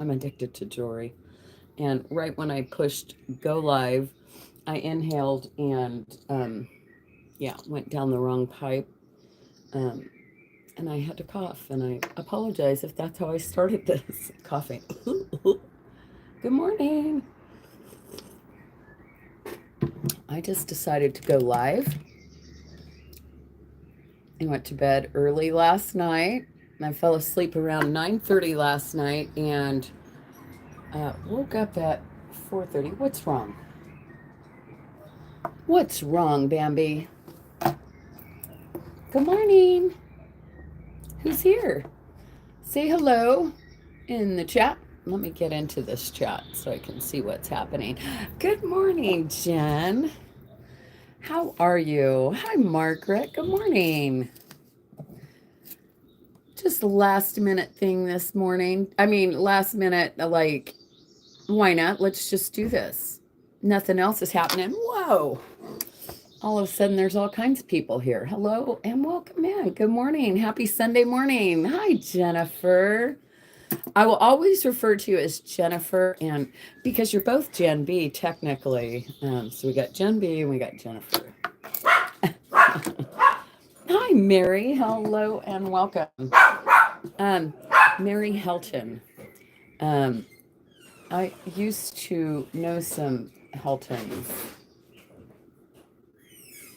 I'm addicted to jewelry. And right when I pushed go live, I inhaled and yeah, went down the wrong pipe. Um, and I had to cough. And I apologize if that's how I started this coughing. Good morning. I just decided to go live. I went to bed early last night. I fell asleep around 9:30 last night and woke up at 4:30. What's wrong? What's wrong, Bambi? Good morning. Who's here? Say hello in the chat. Let me get into this chat so I can see what's happening. Good morning, Jen. How are you? Hi, Margaret. Good morning. Just a last minute thing this morning. I mean, last minute, like, why not? Let's just do this. Nothing else is happening. Whoa. All of a sudden, there's all kinds of people here. Hello and welcome in. Good morning. Happy Sunday morning. Hi, Jennifer. I will always refer to you as Jennifer, and because you're both Jen B, technically. So we got Jen B and we got Jennifer. Hi, Mary. Hello and welcome. Mary Helton. I used to know some Heltons.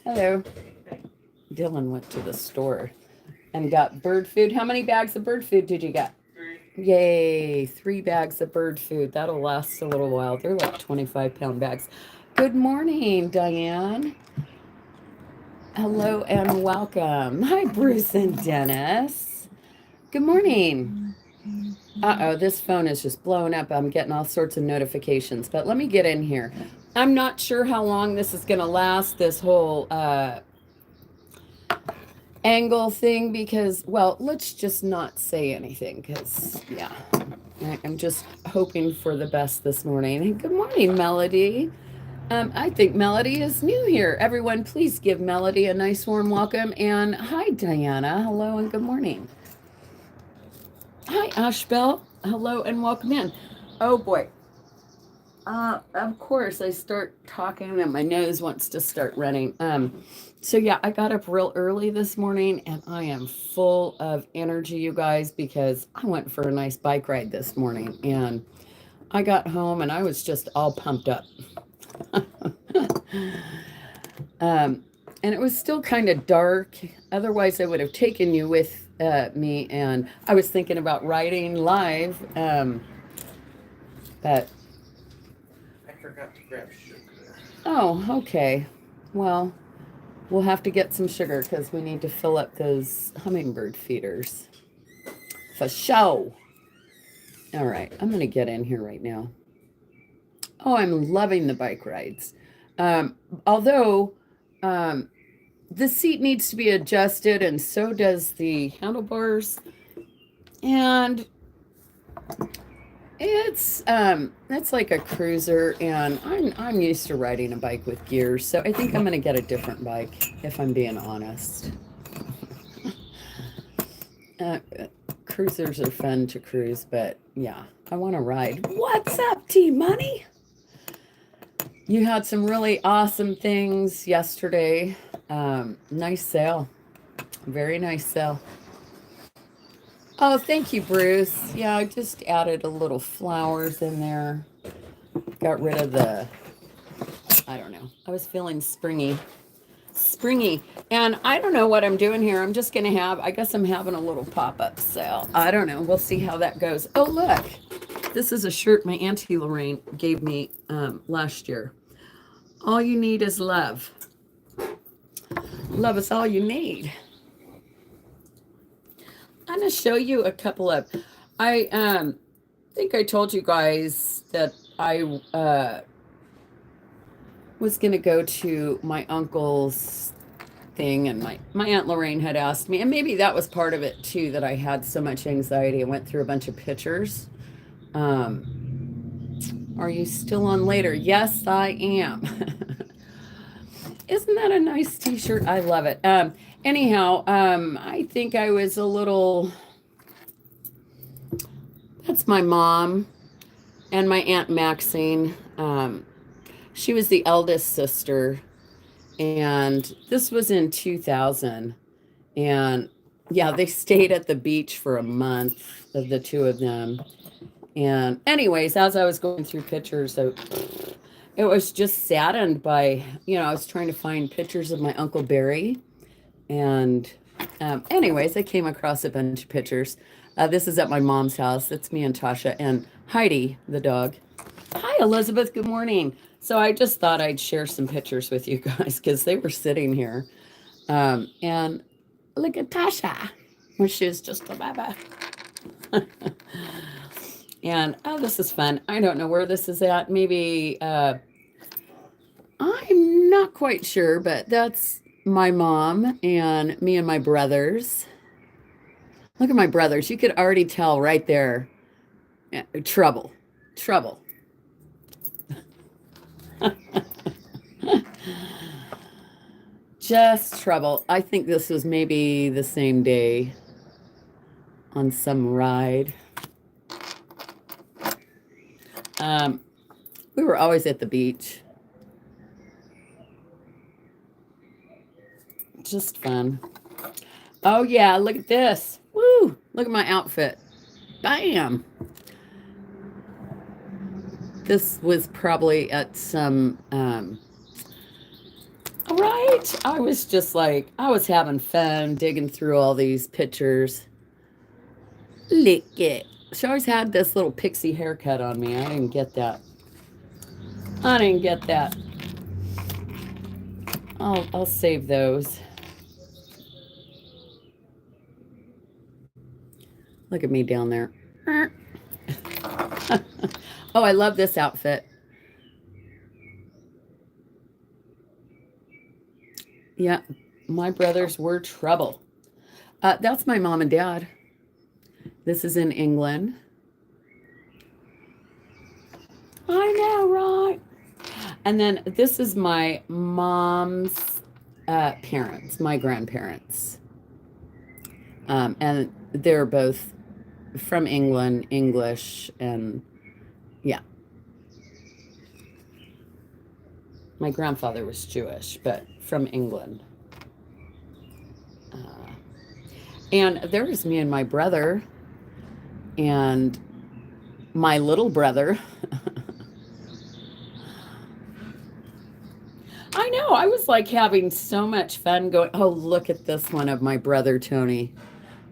Hello. Dylan went to the store and got bird food. How many bags of bird food did you get? 3. Yay, 3 bags of bird food. That'll last a little while. They're like 25-pound bags. Good morning, Diane. Hello and welcome. Hi, Bruce and Dennis. Good morning. Uh-oh, this phone is just blowing up. I'm getting all sorts of notifications, but let me get in here. I'm not sure how long this is going to last, this whole angle thing, because, well, let's just not say anything, because, yeah, I'm just hoping for the best this morning. Good morning, Melody. I think Melody is new here. Everyone, please give Melody a nice warm welcome. And hi, Diana. Hello and good morning. Hi, Ashbel. Hello and welcome in. Oh, boy. Of course, I start talking and my nose wants to start running. So yeah, I got up real early this morning and I am full of energy, you guys, because I went for a nice bike ride this morning and I got home and I was just all pumped up. And it was still kind of dark. Otherwise, I would have taken you with me, and I was thinking about riding live, but I forgot to grab sugar. Oh, okay. Well, we'll have to get some sugar because we need to fill up those hummingbird feeders. For show. All right, I'm going to get in here right now. Oh, I'm loving the bike rides. Although the seat needs to be adjusted, and so does the handlebars. And it's like a cruiser, and I'm used to riding a bike with gears, so I think I'm going to get a different bike, if I'm being honest. Cruisers are fun to cruise, but yeah, I want to ride. What's up, T-Money? You had some really awesome things yesterday. Nice sale. Very nice sale. Oh, thank you, Bruce. Yeah, I just added a little flowers in there. Got rid of the, I don't know. I was feeling springy. And I don't know what I'm doing here. I'm just going to I guess I'm having a little pop-up sale. I don't know. We'll see how that goes. Oh, look. This is a shirt my Auntie Lorraine gave me last year. All you need is love. Love is all you need. I'm going to show you a couple of, I think I told you guys that I was going to go to my uncle's thing, and my Aunt Lorraine had asked me, and maybe that was part of it too, that I had so much anxiety. I went through a bunch of pictures. Are you still on later? Yes, I am. Isn't that a nice t-shirt? I love it. Anyhow, I think I was a little, that's my mom. and my Aunt Maxine. She was the eldest sister, and this was in 2000. And yeah, they stayed at the beach for a month, of the two of them. And, anyways, as I was going through pictures, it was just saddened by, I was trying to find pictures of my Uncle Barry. And, anyways, I came across a bunch of pictures. This is at my mom's house. It's me and Tasha and Heidi, the dog. Hi, Elizabeth. Good morning. So I just thought I'd share some pictures with you guys because they were sitting here. And look at Tasha, where she was just a baby. And oh, this is fun. I don't know where this is at. Maybe I'm not quite sure, but that's my mom and me and my brothers. Look at my brothers. You could already tell right there. Trouble. Trouble. Just trouble. I think this was maybe the same day on some ride. We were always at the beach. Just fun. Oh, yeah, look at this. Woo! Look at my outfit. Bam! This was probably at some, right? I was just like, I was having fun digging through all these pictures. Look it. She always had this little pixie haircut on me. I didn't get that. I didn't get that. I'll save those. Look at me down there. Oh, I love this outfit. Yeah, my brothers were trouble. That's my mom and dad. This is in England. I know, right? And then this is my mom's parents, my grandparents. And they're both from England, English, and yeah. My grandfather was Jewish, but from England. And there was me and my brother and my little brother. I know. I was like having so much fun going. Oh, look at this one of my brother, Tony.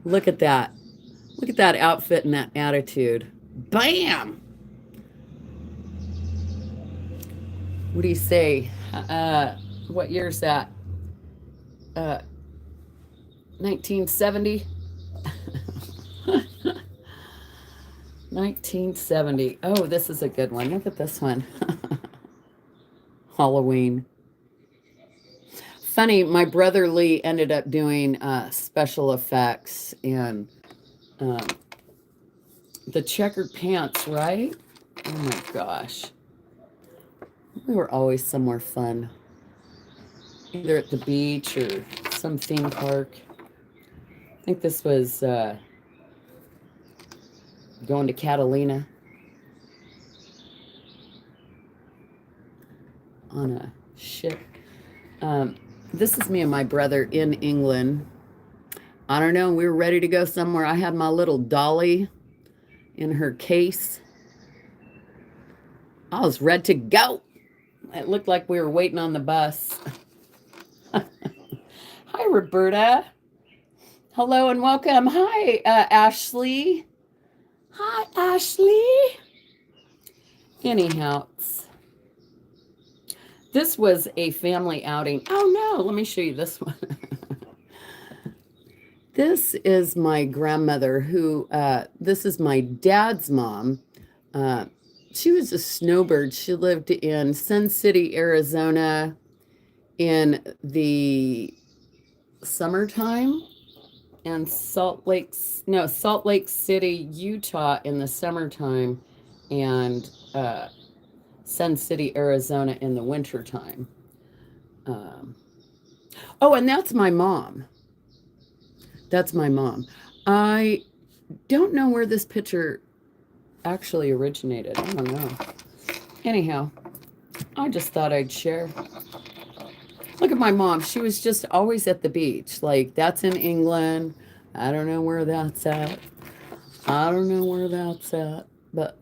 Look at that. Look at that outfit and that attitude. Bam! What do you say? What year is that? 1970? 1970. Oh, this is a good one. Look at this one. Halloween. Funny, my brother Lee ended up doing special effects and the checkered pants, right? Oh my gosh. We were always somewhere fun, either at the beach or some theme park. I think this was going to Catalina on a ship. This is me and my brother in England. I don't know. We were ready to go somewhere. I had my little dolly in her case. I was ready to go. It looked like we were waiting on the bus. Hi, Roberta. Hello and welcome. Hi, Ashley. Hi, Ashley. Anyhow, this was a family outing. Oh, no. Let me show you this one. This is my grandmother who, this is my dad's mom. She was a snowbird. She lived in Sun City, Arizona in the summertime and Salt Lake City, Utah in the summertime and Sun City, Arizona in the wintertime. Oh, and that's my mom. That's my mom. I don't know where this picture actually originated. I don't know. Anyhow, I just thought I'd share. Look at my mom. She was just always at the beach. Like, that's in England. I don't know where that's at. I don't know where that's at. But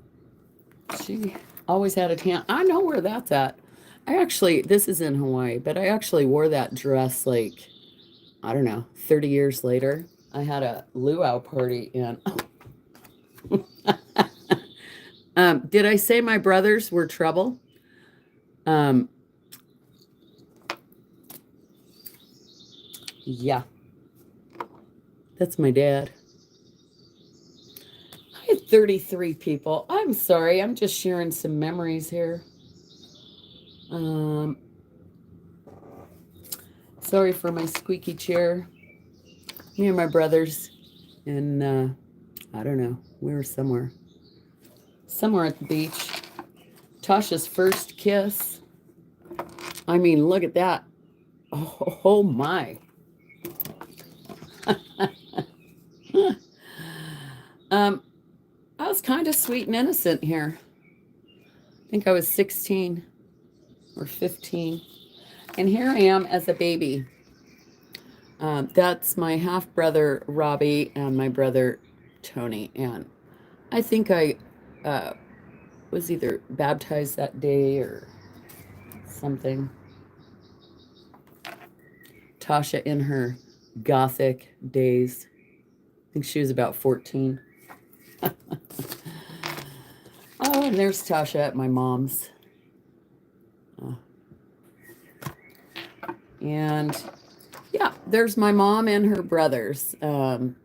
she always had a tan. I know where that's at. This is in Hawaii, but I actually wore that dress like, I don't know, 30 years later. I had a luau party and did I say my brothers were trouble? Um, yeah, that's my dad. I had 33 people. I'm sorry, I'm just sharing some memories here. Um, Sorry for my squeaky chair. Me and my brothers, and I don't know, we were somewhere at the beach. Tasha's first kiss. I mean, look at that. Oh my. um, I was kind of sweet and innocent here. I think I was 16 or 15. And here I am as a baby. That's my half brother Robbie and my brother Tony. And I think I uh, was either baptized that day or something. Tasha in her gothic days. I think she was about 14. Oh, and there's Tasha at my mom's. Uh, and yeah, there's my mom and her brothers. And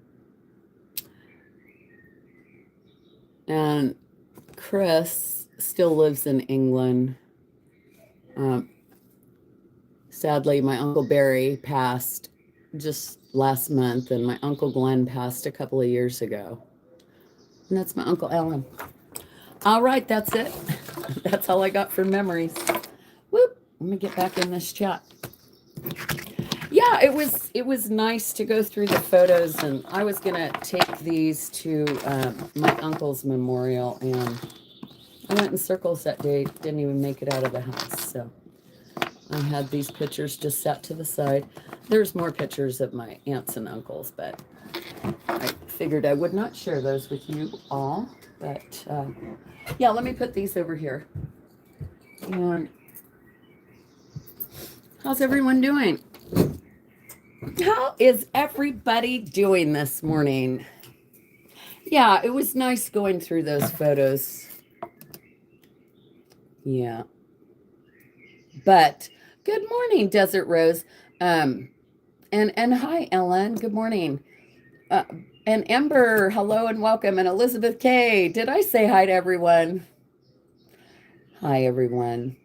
Chris still lives in England. Um, Sadly, my Uncle Barry passed just last month, and my Uncle Glenn passed a couple of years ago. And that's my Uncle Alan. All right, that's it. That's all I got for memories. Whoop. Let me get back in this chat. Yeah, it was nice to go through the photos, and I was gonna take these to my uncle's memorial, and I went in circles that day. Didn't even make it out of the house, so I had these pictures just set to the side. There's more pictures of my aunts and uncles, but I figured I would not share those with you all. But yeah, let me put these over here. And how's everyone doing? How is everybody doing this morning? Yeah, it was nice going through those photos. Yeah. But good morning, Desert Rose. And hi, Ellen. Good morning. Uh, and Ember, hello and welcome. And Elizabeth K. Did I say hi to everyone? Hi, everyone.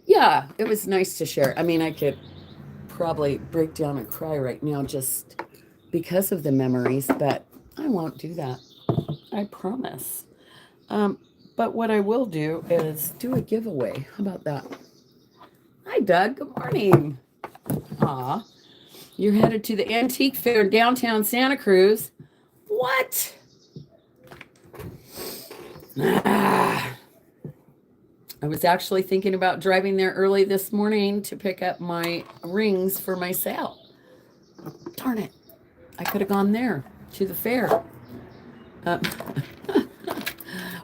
Yeah, it was nice to share. I mean, I could probably break down and cry right now just because of the memories, but I won't do that. I promise. But what I will do is do a giveaway. How about that? Hi, Doug. Good morning. Aw, you're headed to the antique fair in downtown Santa Cruz. What? Ah, I was actually thinking about driving there early this morning to pick up my rings for my sale. Darn it. I could have gone there to the fair. Uh,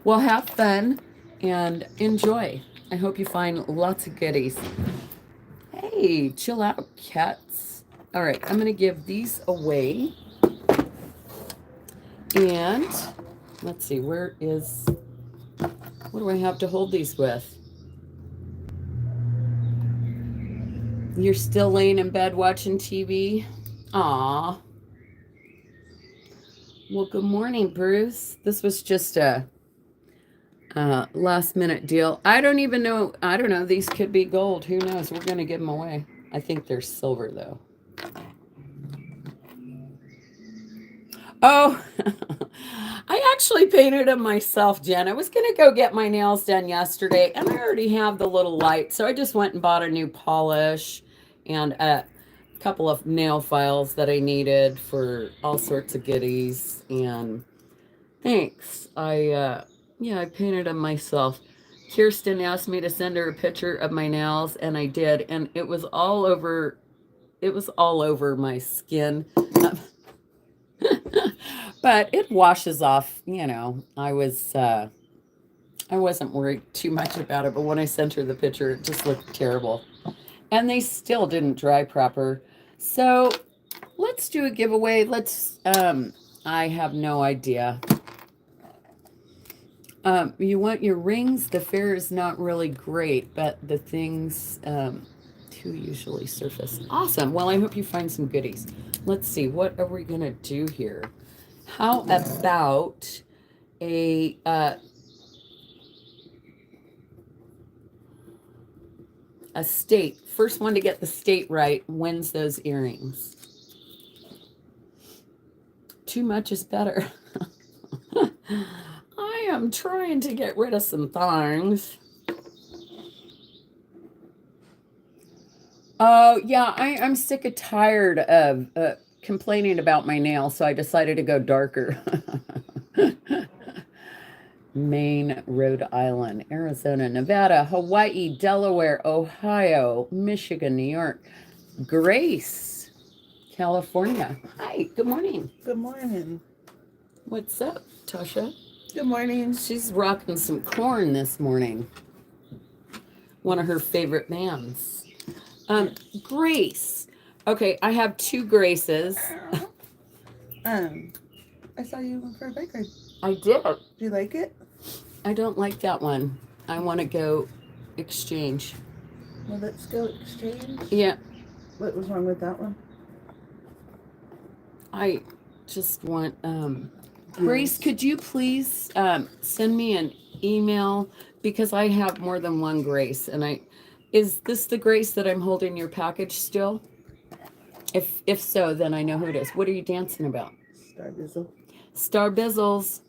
well, have fun and enjoy. I hope you find lots of goodies. Hey, chill out, cats. All right, I'm going to give these away. And let's see, what do I have to hold these with? You're still laying in bed watching TV? Aw. Well, good morning, Bruce. This was just a last minute deal. I don't even know. I don't know. These could be gold. Who knows? We're going to give them away. I think they're silver, though. Oh, I actually painted them myself, Jen. I was going to go get my nails done yesterday, and I already have the little light. So I just went and bought a new polish and a couple of nail files that I needed for all sorts of goodies. And Thanks. I painted them myself. Kirsten asked me to send her a picture of my nails, and I did, and it was all over. It was all over my skin. But it washes off. I wasn't worried too much about it, but when I sent her the picture, it just looked terrible. And they still didn't dry proper. So let's do a giveaway. I have no idea. You want your rings? The fair is not really great, but the things do usually surface. Awesome. Well, I hope you find some goodies. Let's see. What are we going to do here? How about a state? First one to get the state right wins those earrings. Too much is better. I am trying to get rid of some things. Oh, yeah, I'm sick and tired of complaining about my nails, so I decided to go darker. Maine, Rhode Island, Arizona, Nevada, Hawaii, Delaware, Ohio, Michigan, New York, Grace, California. Hi, good morning. Good morning. What's up, Tasha? Good morning. She's rocking some corn this morning. One of her favorite bands. Grace. Okay, I have two Graces. I saw you for a bakery. I did. Do you like it? I don't like that one. I want to go exchange. Well, let's go exchange. Yeah. What was wrong with that one? I just want Grace, could you please send me an email, because I have more than one Grace, and is this the Grace that I'm holding your package still? If so, then I know who it is. What are you dancing about? Star Bizzle. Star Bizzles.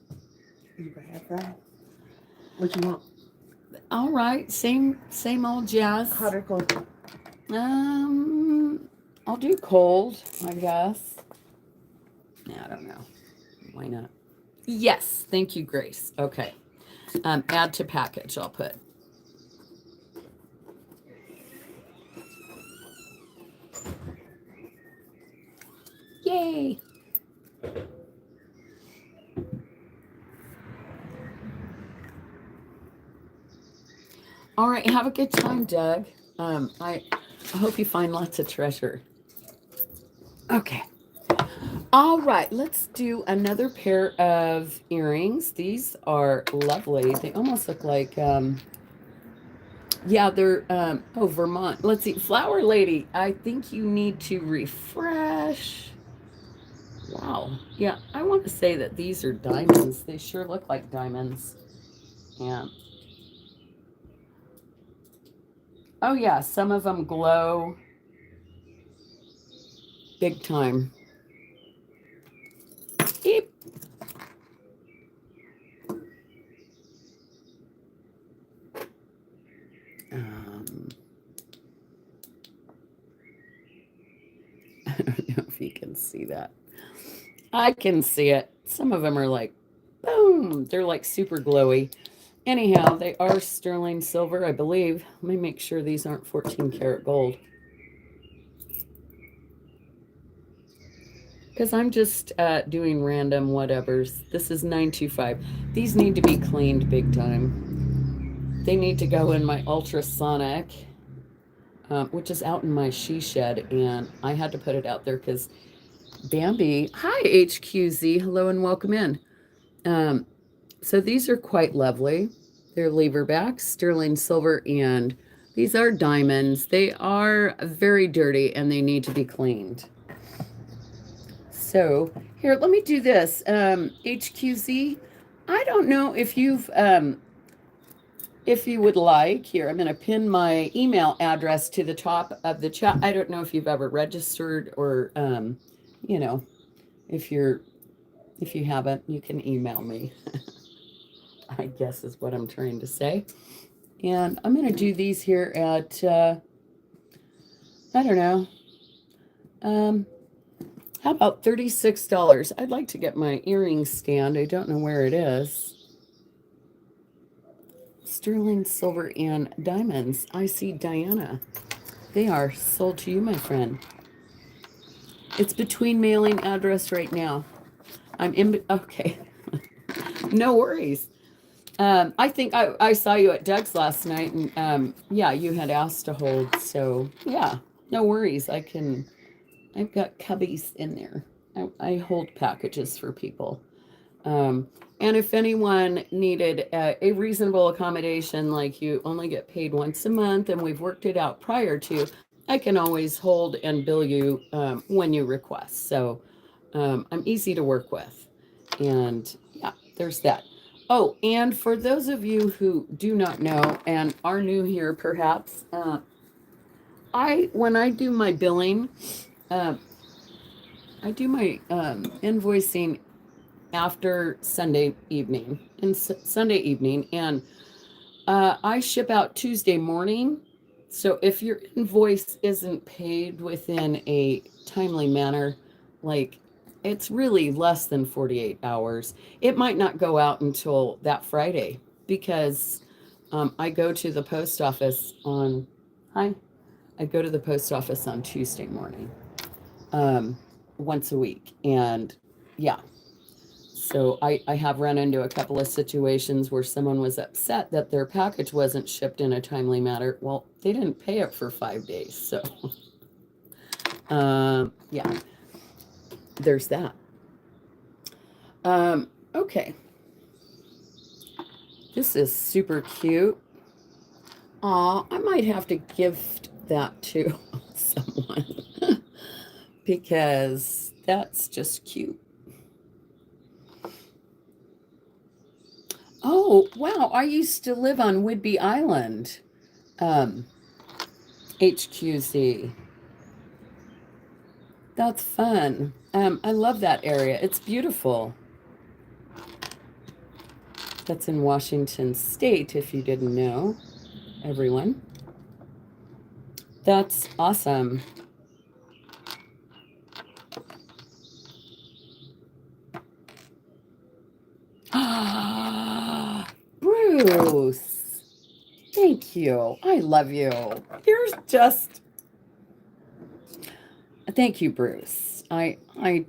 You can have that. What you want? All right, same old jazz. Hot or cold? I'll do cold, I guess. I don't know. Why not? Yes, thank you, Grace. Okay. Add to package, I'll put. Yay. All right, have a good time, Doug. I hope you find lots of treasure. Okay. All right, let's do another pair of earrings. These are lovely. They almost look like, yeah, they're, Vermont. Let's see, Flower Lady, I think you need to refresh. Wow. Yeah, I want to say that these are diamonds. They sure look like diamonds. Yeah. Oh, yeah, some of them glow big time. Beep. I don't know if you can see that. I can see it. Some of them are like, boom, they're like super glowy. Anyhow, they are sterling silver, I believe. Let me make sure these aren't 14 karat gold. Because I'm just doing random whatevers. This is 925. These need to be cleaned big time. They need to go in my ultrasonic, which is out in my she shed, and I had to put it out there because Bambi, hi HQZ, hello and welcome in. So these are quite lovely. They're leverbacks, sterling silver, and these are diamonds. They are very dirty and they need to be cleaned. So here, let me do this. HQZ, I don't know if if you would like, here, I'm going to pin my email address to the top of the chat. I don't know if you've ever registered or, if you haven't, you can email me. I guess is what I'm trying to say. And I'm going to do these here at, I don't know, How about $36? I'd like to get my earring stand. I don't know where it is. Sterling silver and diamonds. I see Diana. They are sold to you, my friend. It's between mailing address right now. I'm in. Okay. No worries. I think I saw you at Doug's last night, and yeah, you had asked to hold. So yeah, no worries. I've got cubbies in there. I hold packages for people. Um, and if anyone needed a reasonable accommodation, like you only get paid once a month, and we've worked it out prior to, I can always hold and bill you when you request. So I'm easy to work with. And yeah, there's that. Oh, and for those of you who do not know and are new here, perhaps, when I do my billing, uh, I do my invoicing after Sunday evening and Sunday evening, and I ship out Tuesday morning. So if your invoice isn't paid within a timely manner, like it's really less than 48 hours, it might not go out until that Friday because I go to the post office on, hi, I go to the post office on Tuesday morning, um, once a week. And yeah, so I have run into a couple of situations where someone was upset that their package wasn't shipped in a timely manner. Well, they didn't pay it for 5 days. So, yeah, there's that. Okay. This is super cute. Aw, I might have to gift that to someone because that's just cute. Oh, wow. I used to live on Whidbey Island. Um, HQZ. That's fun. I love that area. It's beautiful. That's in Washington State, if you didn't know, everyone. That's awesome. Ah, Bruce. Thank you. I love you. You're just. Thank you, Bruce. I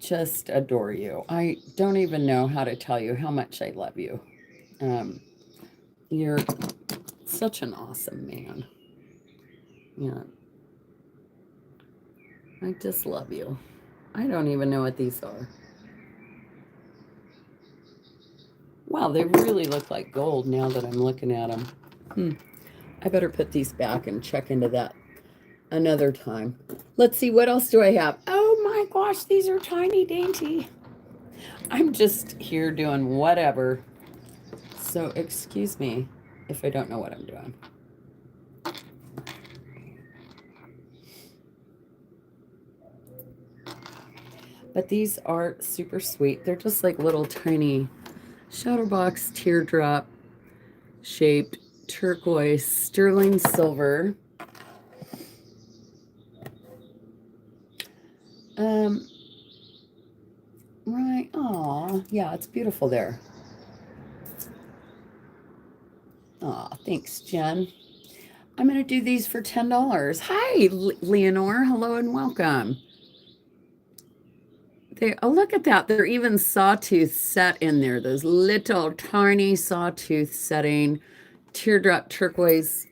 just adore you. I don't even know how to tell you how much I love you. Um, you're such an awesome man. Yeah, I just love you. I don't even know what these are. Wow, they really look like gold now that I'm looking at them. I better put these back and check into that another time. Let's see, what else do I have? Oh my gosh, these are tiny dainty. I'm just here doing whatever. So excuse me if I don't know what I'm doing. But these are super sweet. They're just like little tiny Shadowbox teardrop shaped turquoise sterling silver. Um, right. Aw, yeah, it's beautiful there. Aw, thanks, Jen. I'm going to do these for $10. Hi, Leonore. Hello and welcome. Oh, look at that. They're even sawtooth set in there. Those little tiny sawtooth setting teardrop turquoise.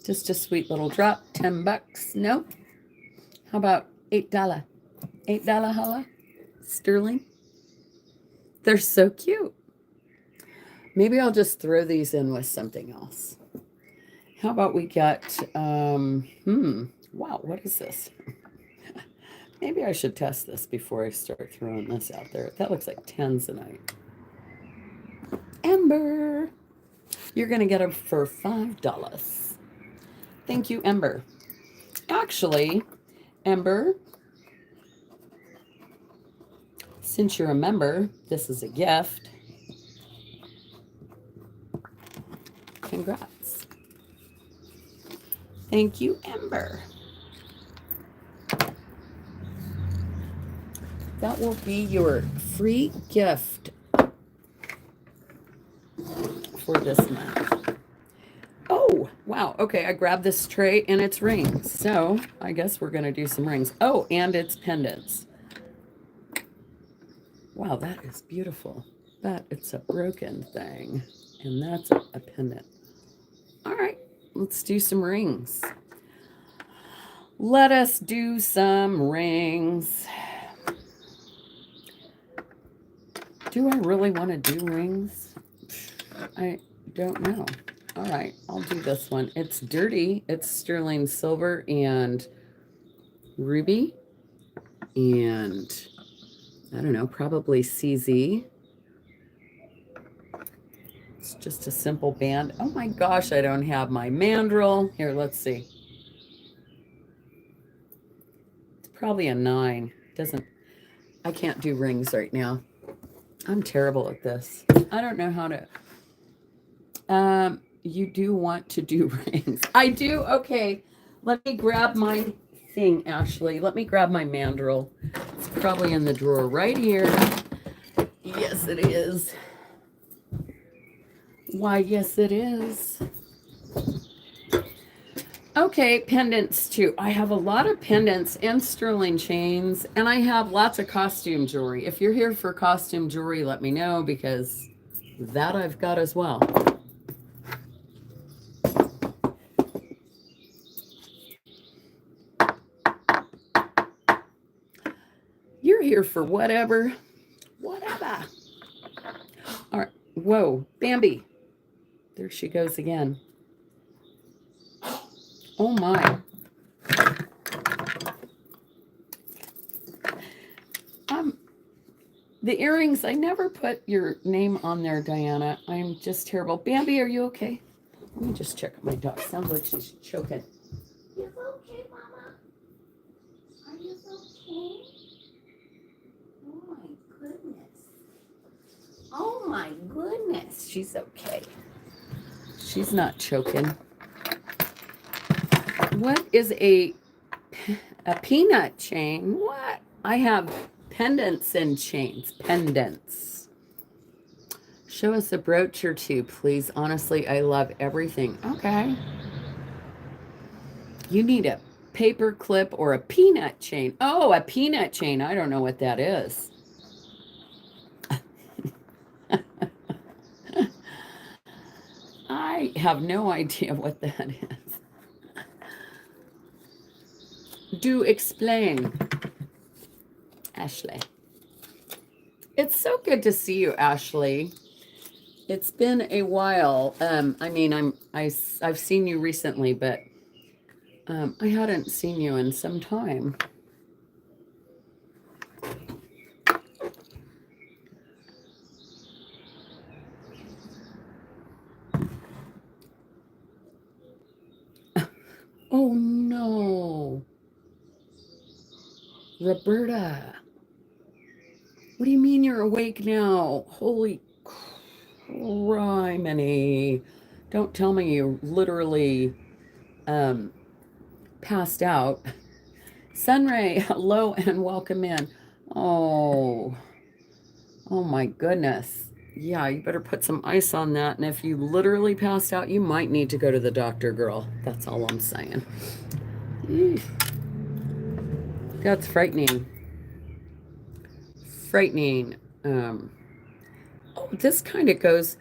Just a sweet little drop. $10. Nope. How about $8? $8 holla? Sterling. They're so cute. Maybe I'll just throw these in with something else. How about we get, wow, what is this? Maybe I should test this before I start throwing this out there. That looks like tanzanite. Ember. You're going to get them for $5. Thank you, Ember. Actually, Ember, since you're a member, this is a gift. Congrats. Thank you, Ember. That will be your free gift for this month. Oh, wow. Okay, I grabbed this tray and it's rings. So I guess we're going to do some rings. Oh, and it's pendants. Wow, that is beautiful. But it's a broken thing. And that's a pendant. All right, let's do some rings. Let us do some rings. Do I really want to do rings? I don't know. All right, I'll do this one. It's dirty. It's sterling silver and ruby. And I don't know, probably CZ. It's just a simple band. Oh my gosh, I don't have my mandrel. Here, let's see. It's probably a 9. I can't do rings right now. I'm terrible at this. I don't know how to. You do want to do rings. I do? Okay. Let me grab my thing, Ashley. Let me grab my mandrel. It's probably in the drawer right here. Yes, it is. Why, yes, it is. Okay, pendants too. I have a lot of pendants and sterling chains, and I have lots of costume jewelry. If you're here for costume jewelry, let me know, because that I've got as well. You're here for whatever. Whatever. All right. Whoa, Bambi. There she goes again. Oh my. The earrings, I never put your name on there, Diana. I'm just terrible. Bambi, are you okay? Let me just check my dog. Sounds like she's choking. You okay, Mama? Are you okay? Oh my goodness. Oh my goodness. She's okay. She's not choking. What is a peanut chain? What? I have pendants and chains. Pendants. Show us a brooch or two, please. Honestly, I love everything. Okay. You need a paper clip or a peanut chain. Oh, a peanut chain. I don't know what that is. I have no idea what that is. Do explain, Ashley. It's so good to see you, Ashley. It's been a while. I mean, I've seen you recently, but I hadn't seen you in some time. Oh no, Roberta. What do you mean you're awake now? Holy criminy. Don't tell me you literally passed out. Sunray, hello and welcome in. Oh my goodness. Yeah, you better put some ice on that. And if you literally passed out, you might need to go to the doctor, girl. That's all I'm saying. Eesh. That's frightening. Frightening. Oh, this kind of goes,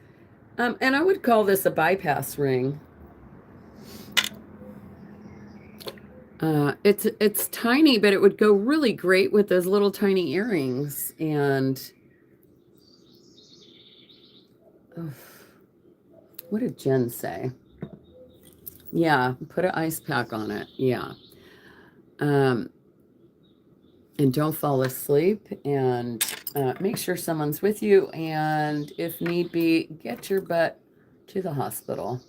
and I would call this a bypass ring. It's tiny, but it would go really great with those little tiny earrings. And what did Jen say? Yeah, put an ice pack on it. Yeah. And don't fall asleep, and make sure someone's with you. And if need be, get your butt to the hospital.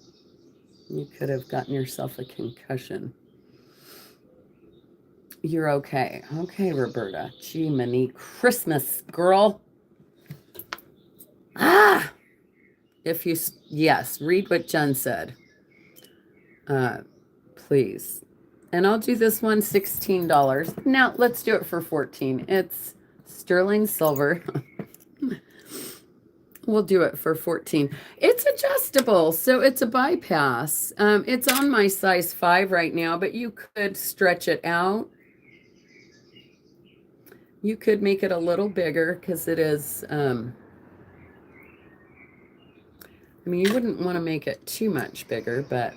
You could have gotten yourself a concussion. You're okay. Okay, Roberta. Gee, Minnie, Christmas, girl. Ah! Yes, read what Jen said. Please. And I'll do this one $16. Now, let's do it for $14. It's Sterling silver. We'll do it for 14. It's adjustable, so it's a bypass. It's on my size 5 right now, but you could stretch it out. You could make it a little bigger because it is, I mean, you wouldn't want to make it too much bigger, but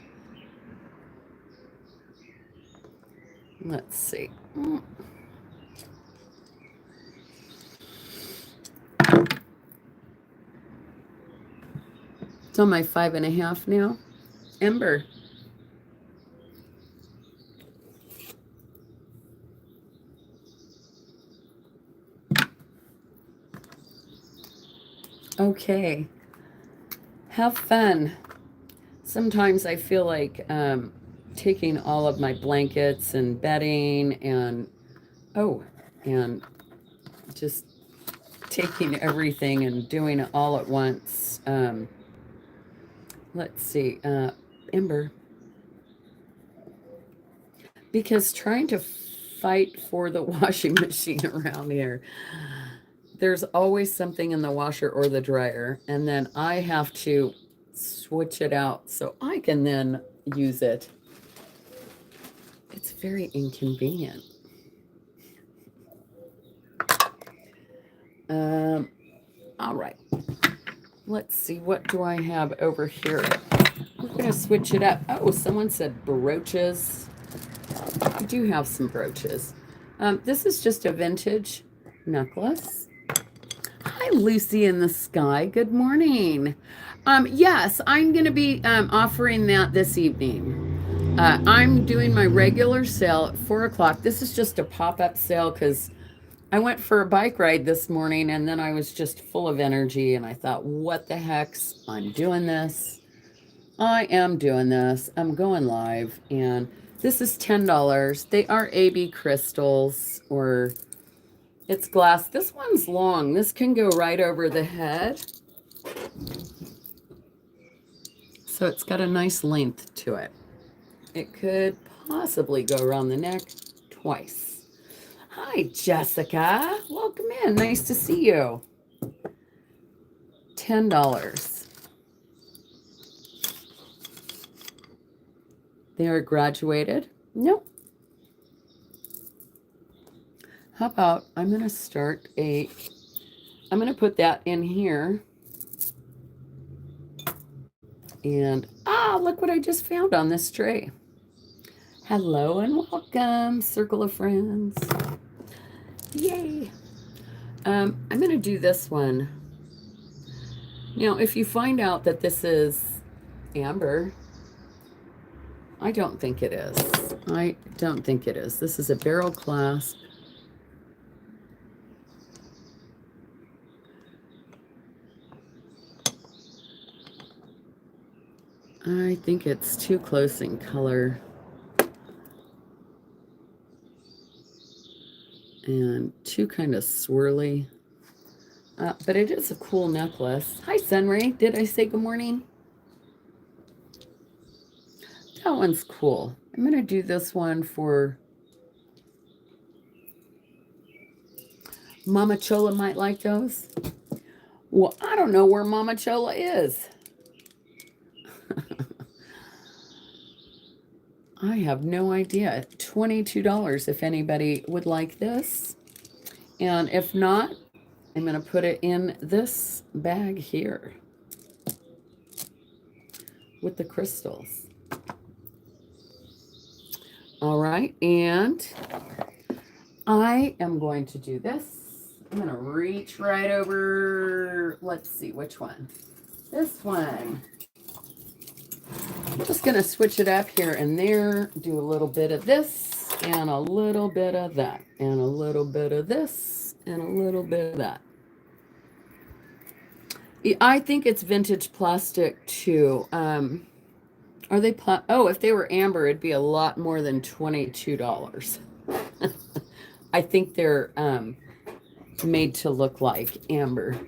let's see. It's on my 5.5 now. Ember. Okay. Have fun. Sometimes I feel like taking all of my blankets and bedding and just taking everything and doing it all at once. Let's see, Ember. Because trying to fight for the washing machine around here, there's always something in the washer or the dryer, and then I have to switch it out so I can then use it. It's very inconvenient. All right. Let's see, what do I have over here? We're going to switch it up. Oh, someone said brooches. I do have some brooches. This is just a vintage necklace. Hi, Lucy in the sky. Good morning. Yes, I'm going to be offering that this evening. I'm doing my regular sale at 4 o'clock. This is just a pop-up sale because I went for a bike ride this morning and then I was just full of energy and I thought, what the heck's, I'm doing this. I am doing this. I'm going live and this is $10. They are AB crystals or it's glass. This one's long. This can go right over the head. So it's got a nice length to it. It could possibly go around the neck twice. Hi, Jessica. Welcome in. Nice to see you. $10. They are graduated? Nope. How about I'm going to put that in here. And, look what I just found on this tray. Hello and welcome, circle of friends. Yay. I'm going to do this one. Now, if you find out that this is amber, I don't think it is. I don't think it is. This is a barrel clasp. I think it's too close in color. And too kind of swirly. But it is a cool necklace. Hi, Sunray. Did I say good morning? That one's cool. I'm going to do this one for Mama Chola might like those. Well, I don't know where Mama Chola is. I have no idea. $22 if anybody would like this. And if not, I'm going to put it in this bag here with the crystals. All right, and I am going to do this. I'm going to reach right over, let's see, which one? This one. I'm just going to switch it up here and there, do a little bit of this, and a little bit of that, and a little bit of this, and a little bit of that. I think it's vintage plastic too. Are they, if they were amber, it'd be a lot more than $22. I think they're made to look like amber.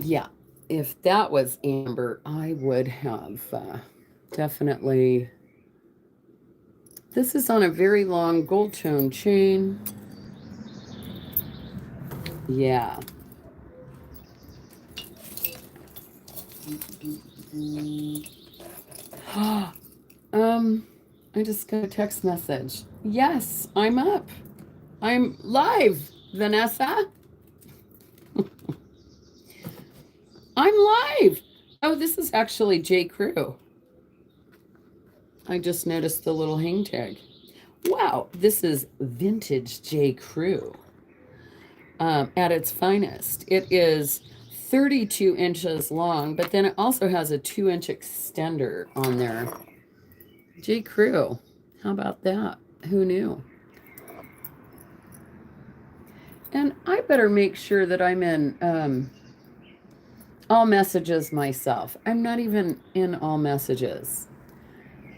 Yeah. If that was amber, I would have definitely. This is on a very long gold tone chain. Yeah. I just got a text message. Yes, I'm up. I'm live, Vanessa. I'm live. Oh, this is actually J. Crew. I just noticed the little hang tag. Wow, this is vintage J. Crew at its finest. It is 32 inches long, but then it also has a 2-inch extender on there. J. Crew. How about that? Who knew? And I better make sure that I'm in all messages myself. I'm not even in all messages.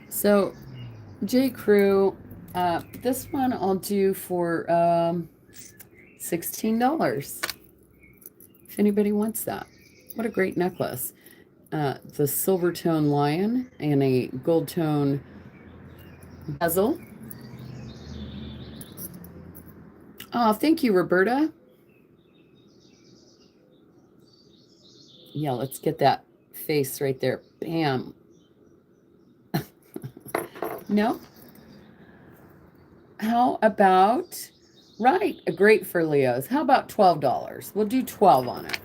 So, J. Crew, this one I'll do for $16. If anybody wants that. What a great necklace. The silver tone lion and a gold tone bezel. Oh, thank you, Roberta. Yeah, let's get that face right there. Bam. No? How about, right, great for Leos. How about $12? We'll do 12 on it.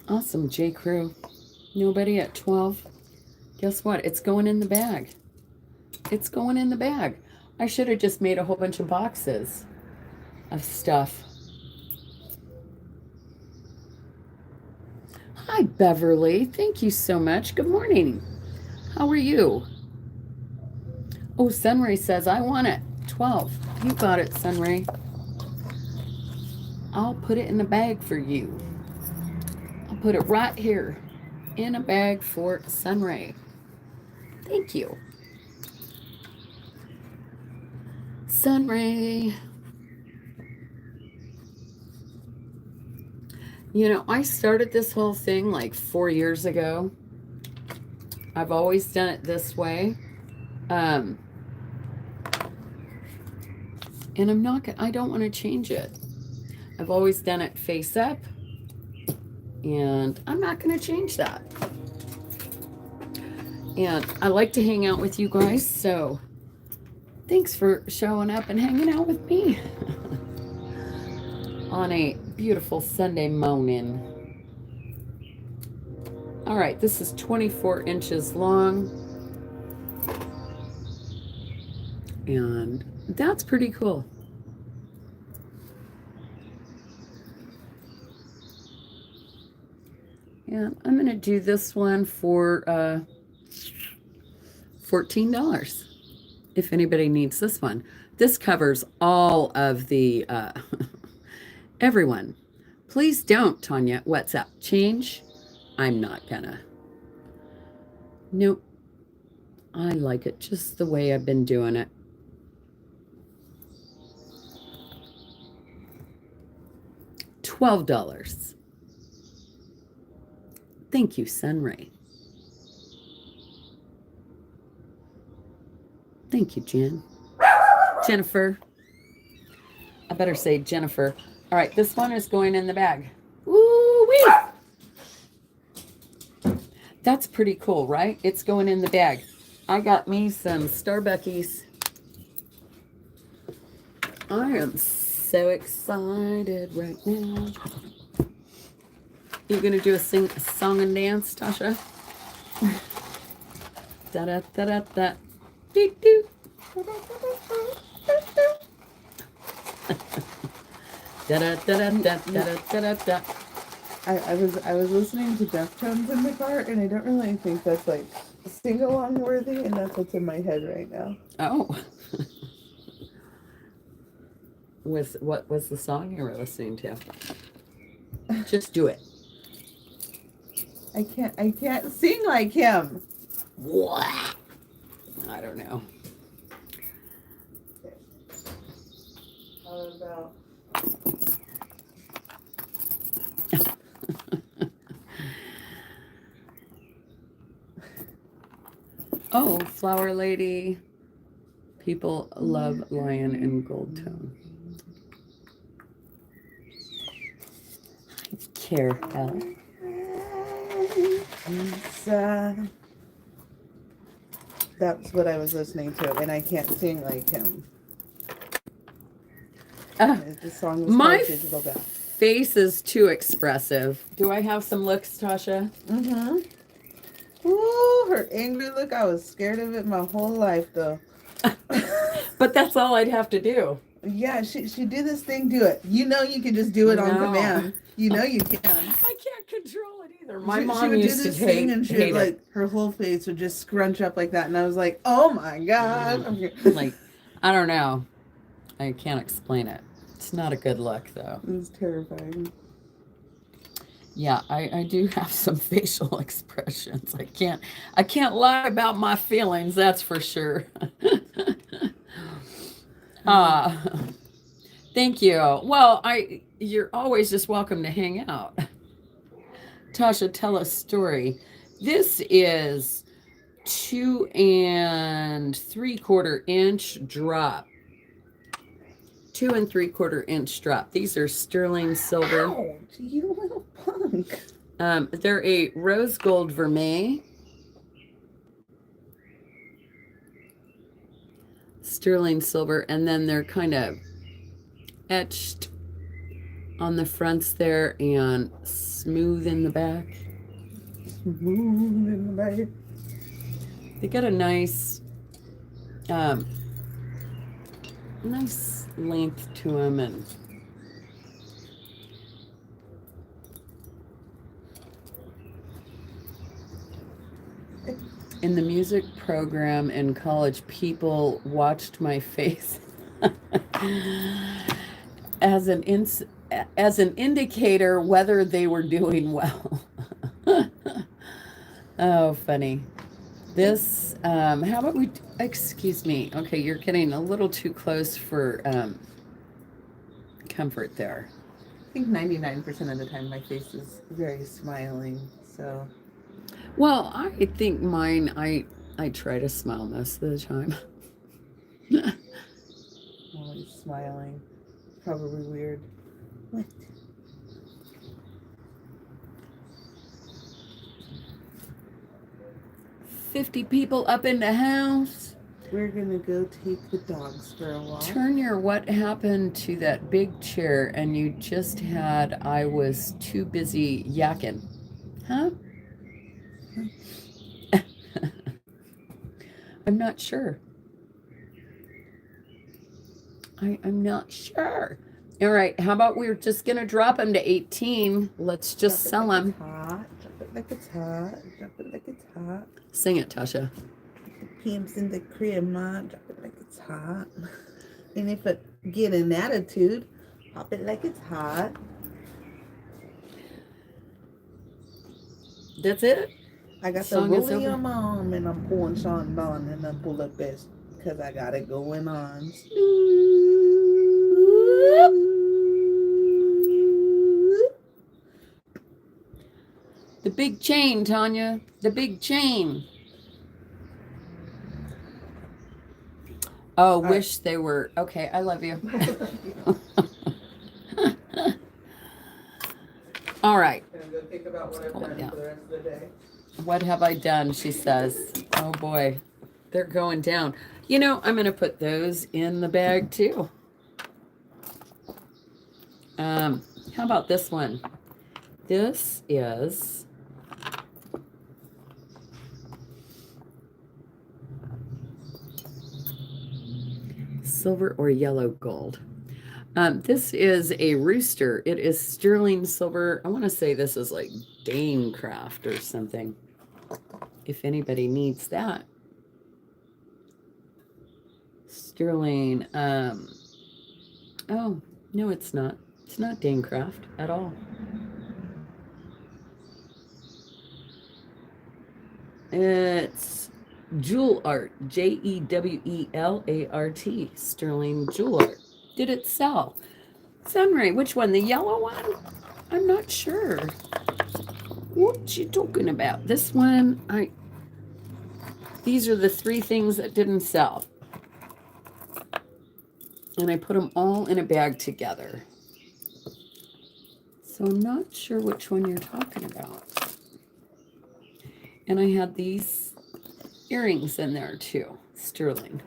Awesome, J. Crew. Nobody at 12. Guess what? It's going in the bag. It's going in the bag. I should have just made a whole bunch of boxes of stuff. Hi, Beverly. Thank you so much. Good morning. How are you? Oh, Sunray says, I want it. 12. You got it, Sunray. I'll put it in the bag for you. I'll put it right here in a bag for Sunray. Thank you. Sunray. You know, I started this whole thing like 4 years ago. I've always done it this way. And I don't want to change it. I've always done it face up. And I'm not going to change that. And I like to hang out with you guys, so thanks for showing up and hanging out with me on a beautiful Sunday morning. All right, this is 24 inches long. And that's pretty cool. And I'm going to do this one for $14 if anybody needs this one. This covers all of the everyone. Please don't, Tanya. What's up? Change? I'm not gonna. Nope. I like it just the way I've been doing it. $12. Thank you, Sunray. Thank you, Jen. Jennifer. I better say Jennifer. All right, this one is going in the bag. Woo-wee! That's pretty cool, right? It's going in the bag. I got me some Starbuckies. I am so excited right now. You gonna do a song and dance, Tasha? Da da da da da. Doo doo. Da da da da da da da da. I was listening to Deftones in the car, and I don't really think that's like sing-along worthy, and that's what's in my head right now. Oh. What was the song you were listening to? Just do it. I can't sing like him. What? I don't know. How about Oh, Flower Lady. People love lion and gold tone. Carol. That's what I was listening to, and I can't sing like him. The song was My called Digital Bath. face is too expressive. Do I have some looks, Tasha? Mm-hmm. Ooh, her angry look. I was scared of it my whole life, though. But that's all I'd have to do. Yeah, she do this thing, do it. You know you can just do it on command. You know you can. I can't control it either. My She mom would used do this to thing, and she would, hate like, it. her whole face would just scrunch up like that, and I was like, oh my God. Like, I don't know. I can't explain it. It's not a good look, though. It's terrifying. Yeah, I do have some facial expressions. I can't lie about my feelings, that's for sure. Thank you. Well, you're always just welcome to hang out. Tasha, tell a story. This is 2 3/4 inch drop. 2 3/4 inch drop. These are sterling silver. Ouch, you little punk. They're a rose gold vermeil. Sterling silver, and then they're kind of etched on the fronts there and smooth in the back. Smooth in the back. They got a nice nice length to them, and in the music program in college, people watched my face as an indicator whether they were doing well. Oh, funny. This, how about we, excuse me. Okay, you're getting a little too close for comfort there. I think 99% of the time my face is very smiling, so. Well, I think mine, I try to smile most of the time. Always smiling. Probably weird. What? $50 people up in the house. We're gonna go take the dogs for a walk. Turn your what happened to that big chair and you just had I was too busy yakking. Huh? I'm not sure. I'm not sure. All right, how about we're just gonna drop them to 18. Let's just sell them. Drop it like it's hot. Drop it like it's hot. Sing it, Tasha. Pimp's in the crib, Ma. Drop it like it's hot. And if I get an attitude, pop it like it's hot. That's it? I got the rolling on my arm, and I'm pulling Sean on, and I'm pull up best because I got it going on. The big chain, Tanya. The big chain. Oh, wish they were. Okay, I love you. All right. I'm going to think about what I've done for the rest of the day. What have I done? She says. Oh boy, they're going down. You know, I'm going to put those in the bag too. How about this one? This is silver or yellow gold. This is a Rooster. It is sterling silver. I want to say this is like Danecraft or something. If anybody needs that. Sterling. Oh, no, it's not. It's not Danecraft at all. It's Jewel Art. Jewelart. Sterling Jewel Art. Did it sell? Sunray, which one? The yellow one? I'm not sure. What you talking about? This one, These are the 3 things that didn't sell. And I put them all in a bag together. So I'm not sure which one you're talking about. And I had these earrings in there too, sterling.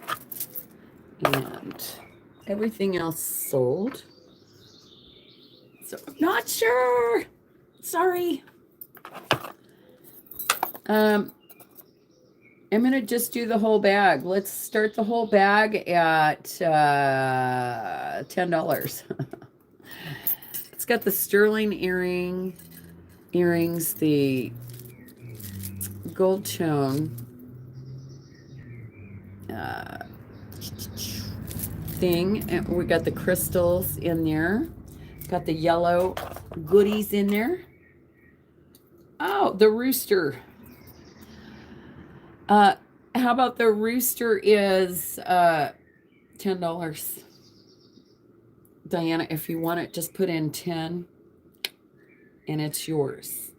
And everything else sold. So I'm not sure. Sorry. I'm going to just do the whole bag. Let's start the whole bag at $10. It's got the sterling earrings, the gold tone thing, and we got the crystals in there. Got the yellow goodies in there. Oh, the rooster. How about the rooster is $10. Diana, if you want it, just put in 10 and it's yours.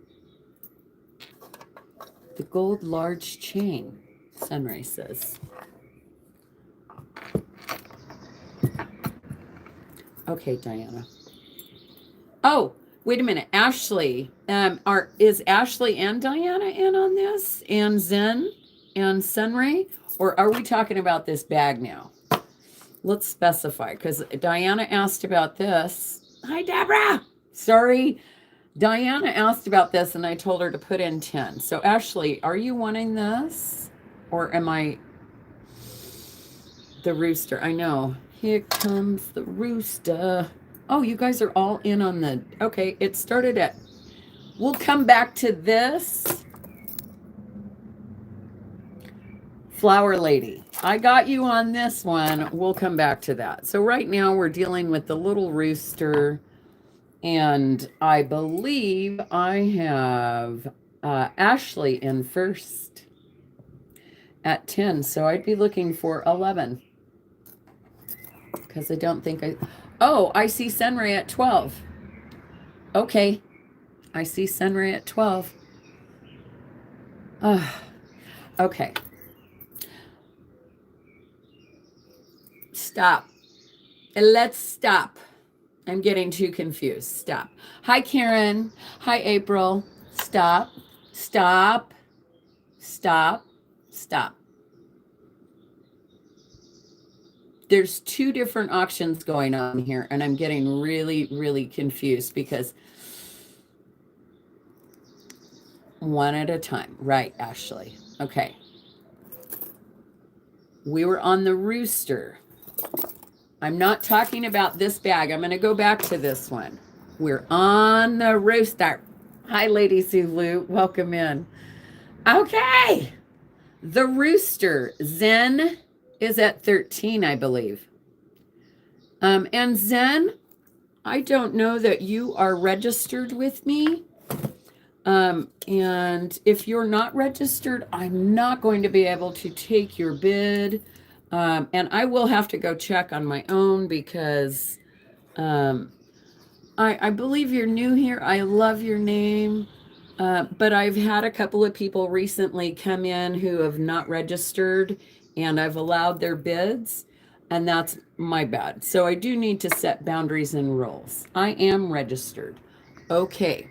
The gold large chain, Sunray says. Okay, Diana. Oh, wait a minute. Ashley, is Ashley and Diana in on this? And Zen and Sunray? Or are we talking about this bag now? Let's specify, because Diana asked about this. Hi, Deborah. Sorry. Diana asked about this, and I told her to put in 10. So, Ashley, are you wanting this? Or am I the rooster? I know. Here comes the rooster. Oh, you guys are all in on the... Okay, it started at... We'll come back to this. Flower Lady. I got you on this one. We'll come back to that. So right now we're dealing with the little rooster. And I believe I have Ashley in first at 10. So I'd be looking for 11. Because I don't think I... Oh, I see Sunray at 12. Okay. I see Sunray at 12. Okay. Stop. Let's stop. I'm getting too confused. Stop. Hi, Karen. Hi, April. Stop. Stop. Stop. Stop. There's 2 different auctions going on here, and I'm getting really, really confused because one at a time. Right, Ashley. Okay. We were on the rooster. I'm not talking about this bag. I'm going to go back to this one. We're on the rooster. Hi, Lady Zulu. Welcome in. Okay. The rooster. Zen is at 13, I believe. And Zen, I don't know that you are registered with me. And if you're not registered, I'm not going to be able to take your bid. And I will have to go check on my own because I believe you're new here. I love your name. But I've had a couple of people recently come in who have not registered, and I've allowed their bids, and that's my bad. So I do need to set boundaries and rules. I am registered. Okay.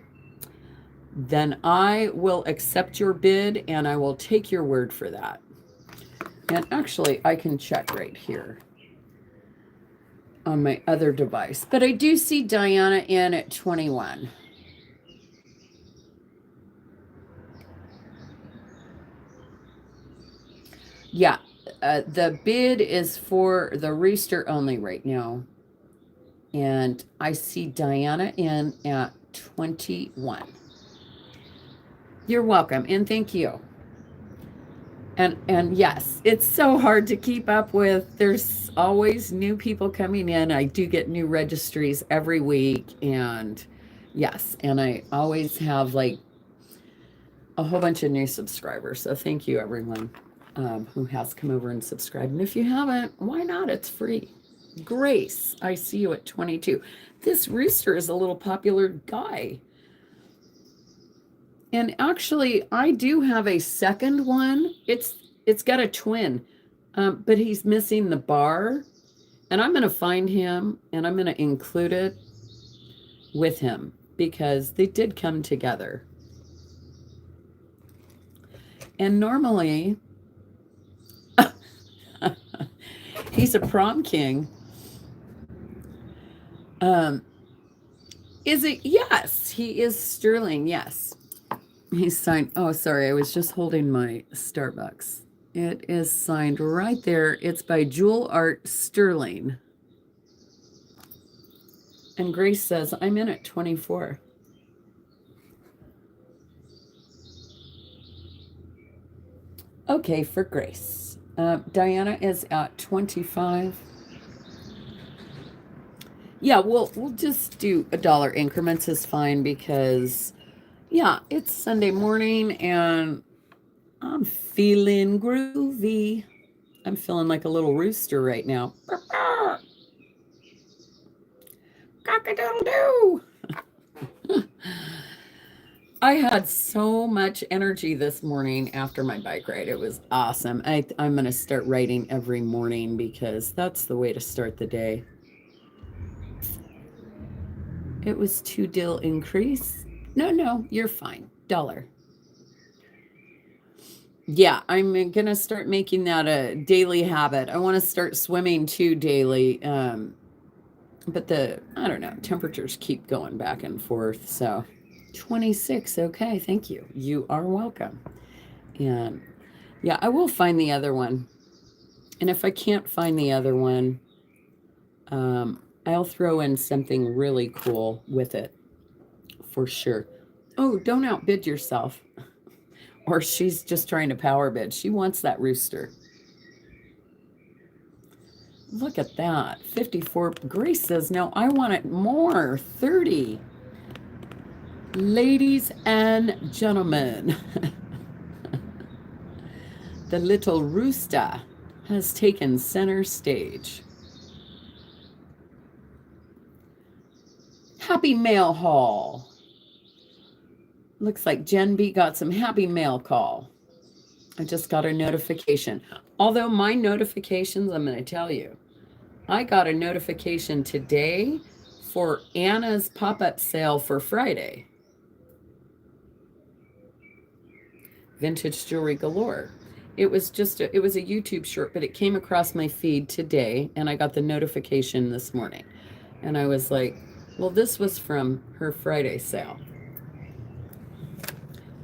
Then I will accept your bid, and I will take your word for that. And actually, I can check right here on my other device. But I do see Diana in at 21. Yeah, the bid is for the rooster only right now. And I see Diana in at 21. You're welcome, and thank you. And yes, it's so hard to keep up with. There's always new people coming in. I do get new registries every week, and yes, and I always have like a whole bunch of new subscribers. So thank you, everyone who has come over and subscribed. And if you haven't, why not? It's free. Grace, I see you at 22. This rooster is a little popular guy. And actually, I do have a second one. It's it's got a twin, but he's missing the bar. And I'm going to find him and I'm going to include it with him because they did come together. And normally, he's a prom king. Is it? Yes, he is sterling. Yes. He's signed. Oh, sorry. I was just holding my Starbucks. It is signed right there. It's by Jewel Art Sterling. And Grace says, I'm in at 24. Okay, for Grace. Diana is at 25. Yeah, we'll just do $1 increments is fine because, yeah, it's Sunday morning and I'm feeling groovy. I'm feeling like a little rooster right now. Cock-a-doodle-doo. I had so much energy this morning after my bike ride. It was awesome. I'm going to start writing every morning because that's the way to start the day. It was $2 increase. No, you're fine. $1. Yeah, I'm going to start making that a daily habit. I want to start swimming too daily. But I don't know, temperatures keep going back and forth. So 26. Okay, thank you. You are welcome. And yeah, I will find the other one. And if I can't find the other one, I'll throw in something really cool with it for sure. Oh, don't outbid yourself. Or she's just trying to power bid. She wants that rooster. Look at that. 54. Grace says, no, I want it more. 30. Ladies and gentlemen, the little rooster has taken center stage. Happy mail haul. Looks like Jen B got some happy mail call. I just got a notification. Although my notifications, I'm going to tell you, I got a notification today for Anna's pop-up sale for Friday. Vintage Jewelry Galore. It was a YouTube short, but it came across my feed today and I got the notification this morning. And I was like, well, this was from her Friday sale.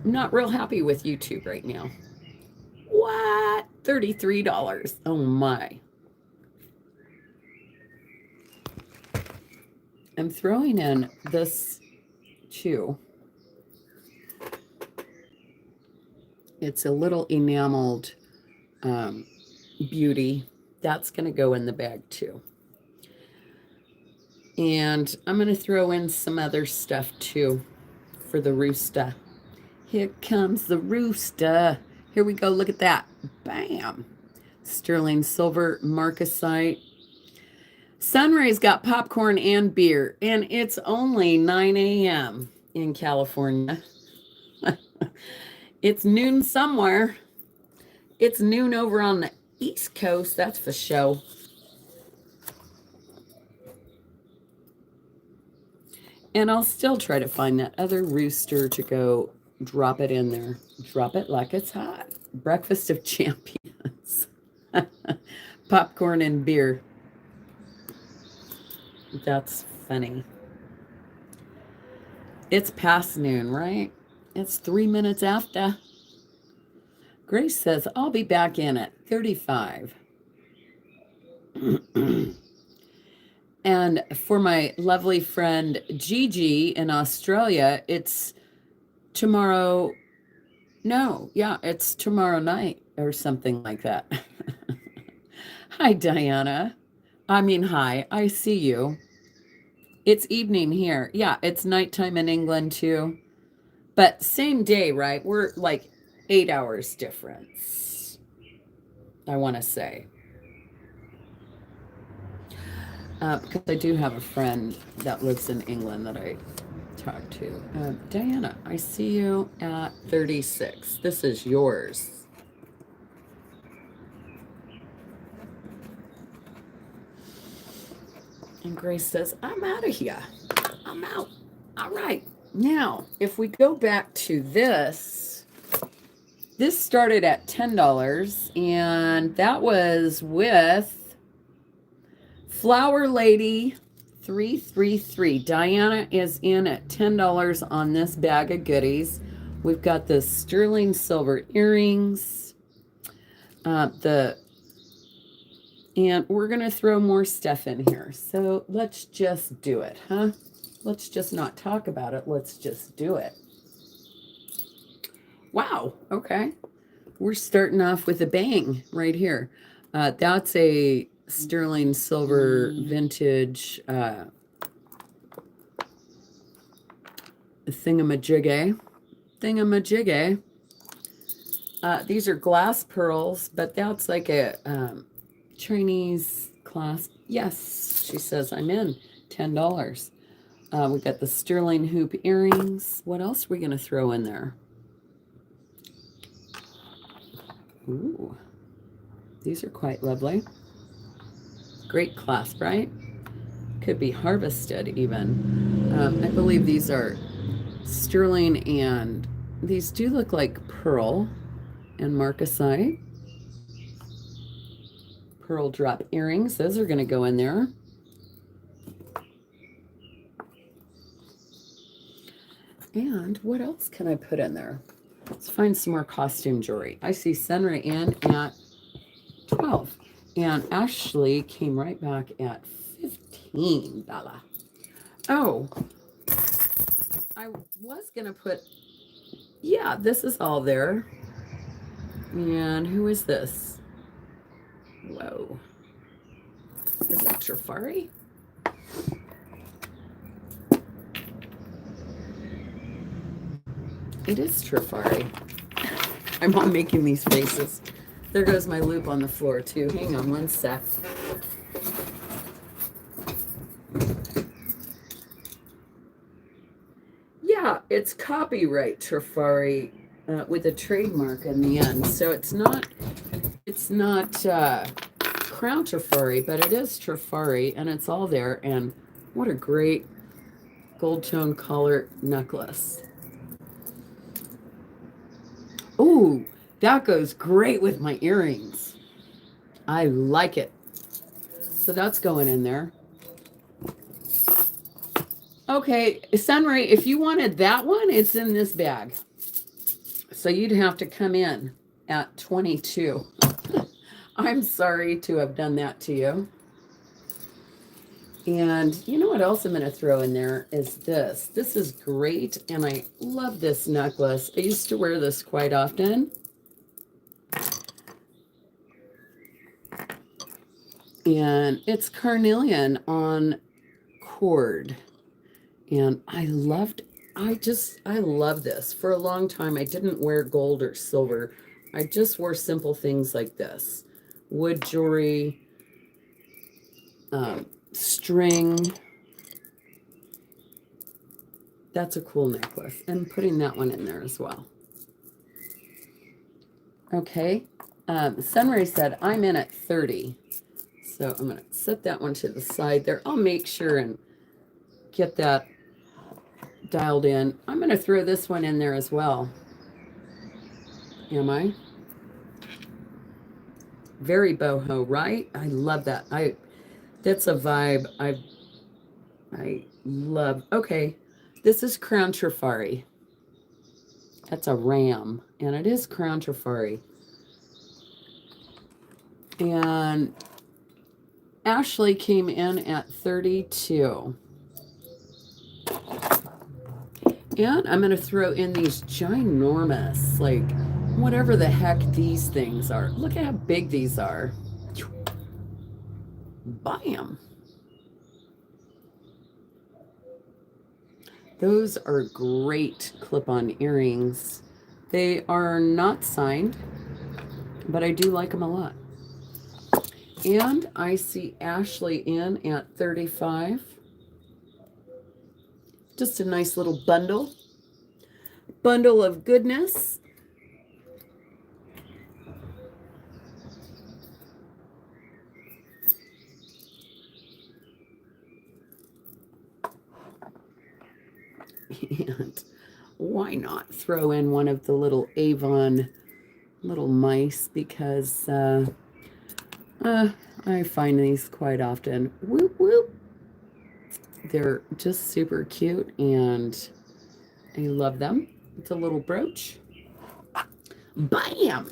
I'm not real happy with YouTube right now. What? $33. Oh my. I'm throwing in this too. It's a little enameled beauty. That's going to go in the bag too. And I'm going to throw in some other stuff too for the rooster. Here comes the rooster. Here we go. Look at that. Bam. Sterling silver marcasite. Sunray's got popcorn and beer, and it's only 9 a.m. in California. It's noon somewhere. It's noon over on the East Coast, that's for sure. And I'll still try to find that other rooster to go drop it in there. Drop it like it's hot. Breakfast of champions. Popcorn and beer. That's funny. It's past noon, right? It's 3 minutes after. Grace says, I'll be back in at 35. And for my lovely friend Gigi in Australia, it's tomorrow. No, yeah, it's tomorrow night or something like that. Hi, Diana. Hi, I see you. It's evening here. Yeah, it's nighttime in England too. But same day, right? We're like 8 hours difference, I want to say. Because I do have a friend that lives in England that I talk to. Diana, I see you at 36. This is yours. And Grace says, I'm out of here. I'm out. All right. Now, if we go back to this started at $10, and that was with Flower Lady 333. Diana is in at $10 on this bag of goodies. We've got the sterling silver earrings, and we're going to throw more stuff in here. So let's just do it, huh? Let's just not talk about it. Let's just do it. Wow. Okay. We're starting off with a bang right here. That's a sterling silver vintage thingamajiggy. These are glass pearls, but that's like a Chinese clasp. Yes, she says I'm in. $10. We got the sterling hoop earrings. What else are we going to throw in there? Ooh, these are quite lovely. Great clasp, right? Could be harvested even. I believe these are sterling, and these do look like pearl and marcasite. Pearl drop earrings. Those are going to go in there. And what else can I put in there? Let's find some more costume jewelry. I see Sunray in at 12. And Ashley came right back at $15. Oh, I was going to put, yeah, this is all there. And who is this? Whoa. Is that Trifari? It is Trifari. I'm all making these faces. There goes my loop on the floor, too. Hang on one sec. Yeah, it's copyright Trifari with a trademark in the end. So it's not Crown Trifari, but it is Trifari, and it's all there. And what a great gold tone collar necklace. Ooh, that goes great with my earrings. I like it. So that's going in there. Okay, Sunray, if you wanted that one, it's in this bag. So you'd have to come in at 22. I'm sorry to have done that to you. And you know what else I'm going to throw in there is this. This is great, and I love this necklace. I used to wear this quite often. And it's carnelian on cord. And I love this. For a long time, I didn't wear gold or silver. I just wore simple things like this. Wood jewelry, string. That's a cool necklace. And putting that one in there as well. Okay. Sunray said, I'm in at 30. So I'm going to set that one to the side there. I'll make sure and get that dialed in. I'm going to throw this one in there as well. Am I? Very boho, right? I love that. That's a vibe I love. Okay, this is Crown Trifari. That's a ram, and it is Crown Trifari. And Ashley came in at 32. And I'm going to throw in these ginormous, like, whatever the heck these things are. Look at how big these are. Bam. Those are great clip-on earrings. They are not signed, but I do like them a lot. And I see Ashley in at 35. Just a nice little bundle of goodness. And why not throw in one of the little Avon little mice, because I find these quite often. Whoop, whoop. They're just super cute, and I love them. It's a little brooch. Bam!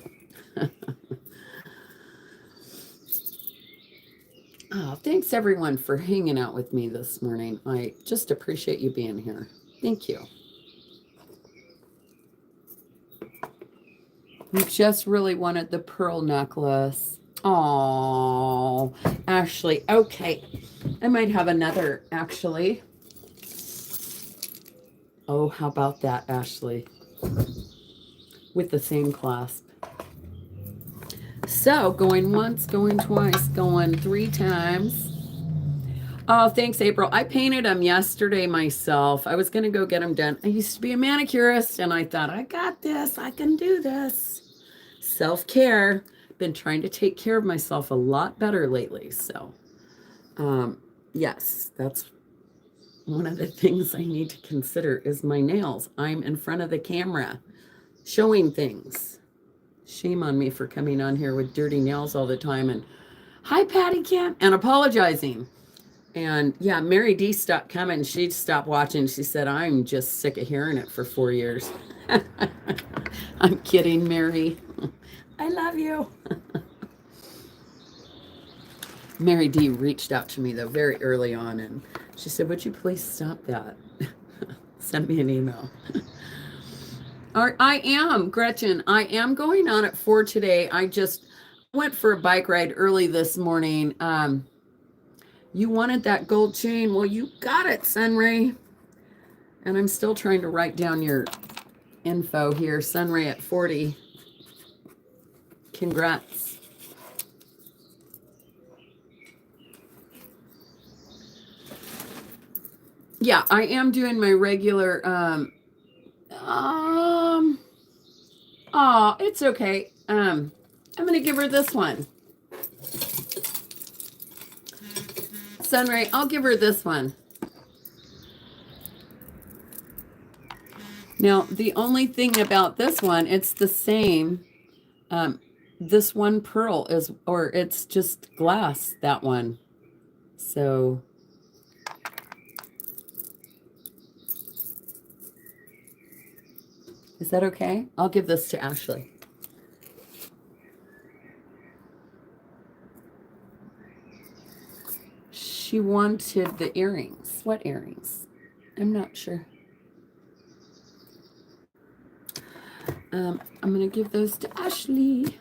Oh, thanks everyone for hanging out with me this morning. I just appreciate you being here. Thank you. You just really wanted the pearl necklace. Oh, Ashley. Okay. I might have another, actually. Oh, how about that, Ashley? With the same clasp. So, going once, going twice, going 3 times. Oh, thanks, April. I painted them yesterday myself. I was going to go get them done. I used to be a manicurist, and I thought, I got this. I can do this. Self-care. Been trying to take care of myself a lot better lately. So, yes, that's one of the things I need to consider is my nails. I'm in front of the camera showing things. Shame on me for coming on here with dirty nails all the time and hi, Patty Kim, and apologizing. And yeah, Mary D stopped coming. She stopped watching. She said, I'm just sick of hearing it for 4 years. I'm kidding, Mary. I love you. Mary D reached out to me, though, very early on, and she said, would you please stop that? Send me an email. I am, Gretchen. I am going on at 4 today. I just went for a bike ride early this morning. You wanted that gold chain. Well, you got it, Sunray. And I'm still trying to write down your info here. Sunray at 40. Congrats. Yeah, I am doing my regular, oh, it's okay. I'm going to give her this one. Sunray, I'll give her this one. Now, the only thing about this one, it's the same. This one pearl is, or it's just glass, that one. So, is that okay? I'll give this to Ashley. She wanted the earrings. What earrings? I'm not sure. I'm going to give those to Ashley.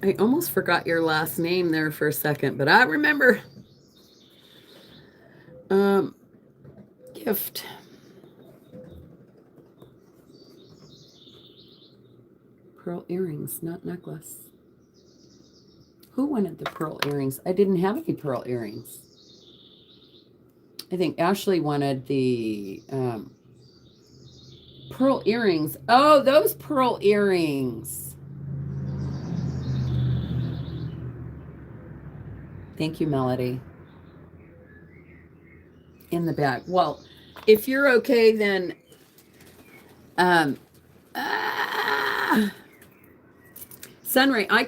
I almost forgot your last name there for a second, but I remember. Gift. Pearl earrings, not necklace. Who wanted the pearl earrings? I didn't have any pearl earrings. I think Ashley wanted the pearl earrings. Oh, those pearl earrings. Thank you, Melody. In the bag. Well, if you're okay, then Sunray, I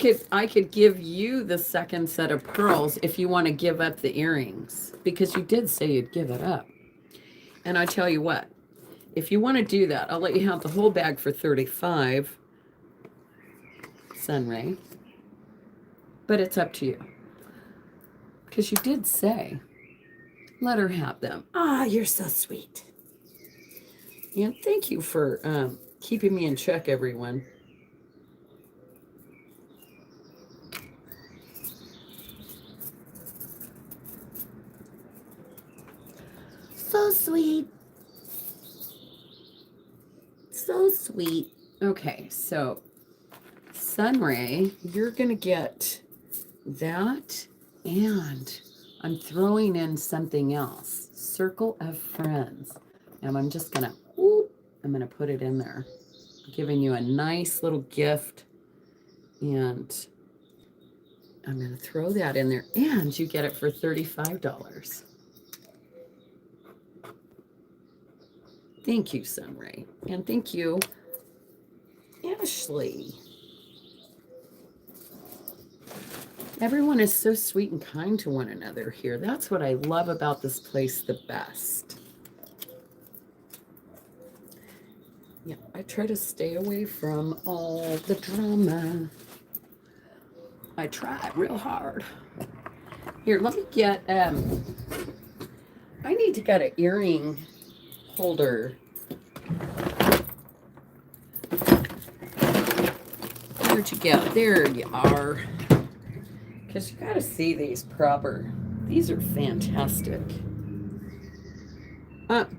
could give you the second set of pearls if you want to give up the earrings, because you did say you'd give it up. And I tell you what, if you want to do that, I'll let you have the whole bag for $35, Sunray. But it's up to you, because you did say let her have them. Ah, you're so sweet. And thank you for keeping me in check, everyone. So sweet. So sweet. Okay, so Sunray, you're going to get that, and I'm throwing in something else. Circle of Friends. And I'm just going to put it in there. Giving you a nice little gift. And I'm going to throw that in there, and you get it for $35. Thank you, Sunray. And thank you, Ashley. Everyone is so sweet and kind to one another here. That's what I love about this place the best. Yeah, I try to stay away from all the drama. I try real hard. Here, let me get, I need to get an earring holder. Where'd you go? There you are. Because you got to see these proper. These are fantastic.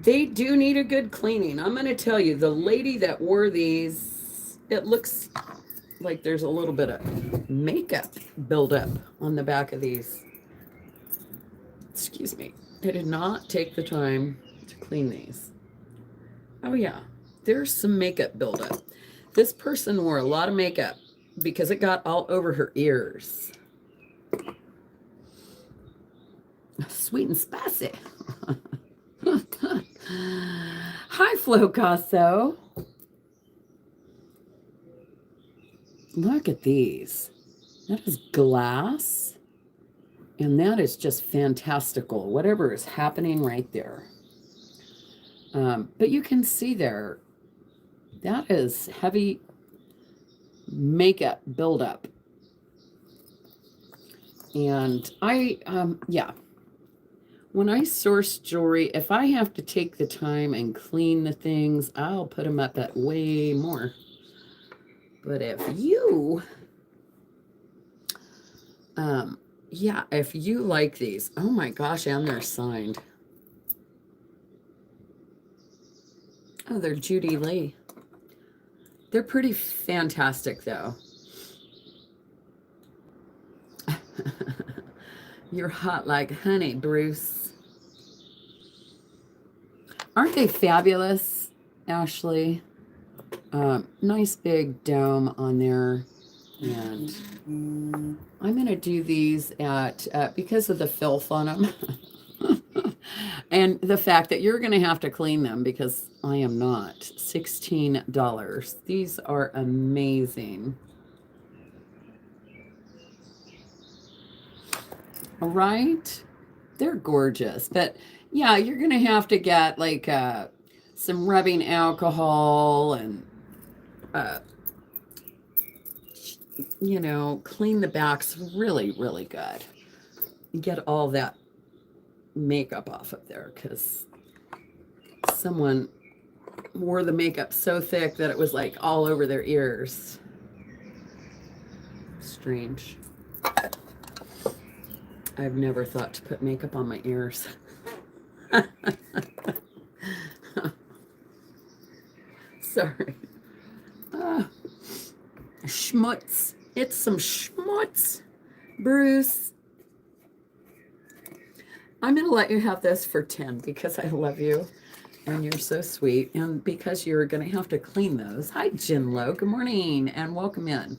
They do need a good cleaning. I'm going to tell you, the lady that wore these, it looks like there's a little bit of makeup buildup on the back of these. Excuse me. I did not take the time to clean these. Oh yeah, there's some makeup buildup. This person wore a lot of makeup because it got all over her ears. Sweet and spicy. Hi, Flo Casso. Look at these. That is glass. And that is just fantastical. Whatever is happening right there. But you can see there, that is heavy makeup buildup. And yeah. When I source jewelry, if I have to take the time and clean the things, I'll put them up at way more. But if you, yeah, if you like these, oh my gosh, and they're signed. Oh, they're Judy Lee. They're pretty fantastic, though. You're hot like honey, Bruce. Aren't they fabulous, Ashley? Nice big dome on there. And I'm going to do these at, because of the filth on them. And the fact that you're going to have to clean them because I am not. $16. These are amazing. All right. They're gorgeous. But yeah, you're going to have to get like some rubbing alcohol and, you know, clean the backs really, really good. Get all that makeup off of there because someone wore the makeup so thick that it was like all over their ears. Strange. I've never thought to put makeup on my ears. Sorry. Schmutz. It's some schmutz. Bruce. I'm going to let you have this for 10 because I love you and you're so sweet and because you're going to have to clean those. Hi, Jinlo. Good morning and welcome in.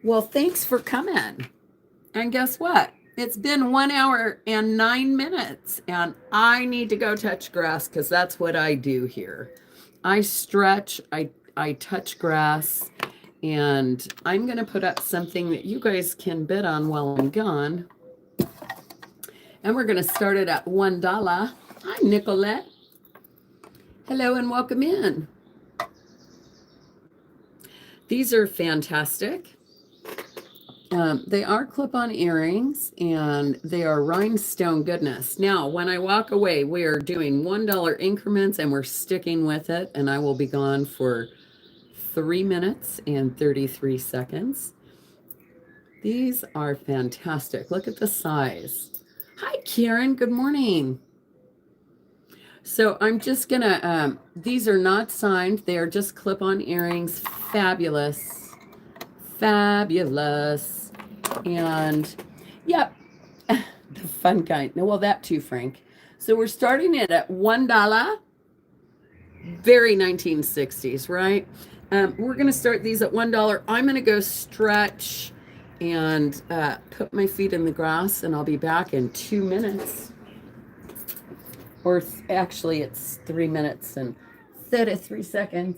Well, thanks for coming. And guess what? It's been 1 hour and 9 minutes and I need to go touch grass because that's what I do here. I stretch, I touch grass, and I'm going to put up something that you guys can bid on while I'm gone. And we're going to start it at $1. Hi, Nicolette. Hello and welcome in. These are fantastic. They are clip-on earrings, and they are rhinestone goodness. Now, when I walk away, we are doing $1 increments, and we're sticking with it, and I will be gone for 3 minutes and 33 seconds. These are fantastic. Look at the size. Hi, Karen. Good morning. So I'm just going to, these are not signed. They are just clip-on earrings. Fabulous. Fabulous. And, yep, the fun kind. No, well, that too, Frank. So we're starting it at $1. Very 1960s, right? We're going to start these at $1. I'm going to go stretch and put my feet in the grass, and I'll be back in 2 minutes. Or actually, it's 3 minutes and 33 seconds.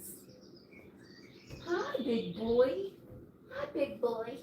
Hi, big boy. Hi, big boy.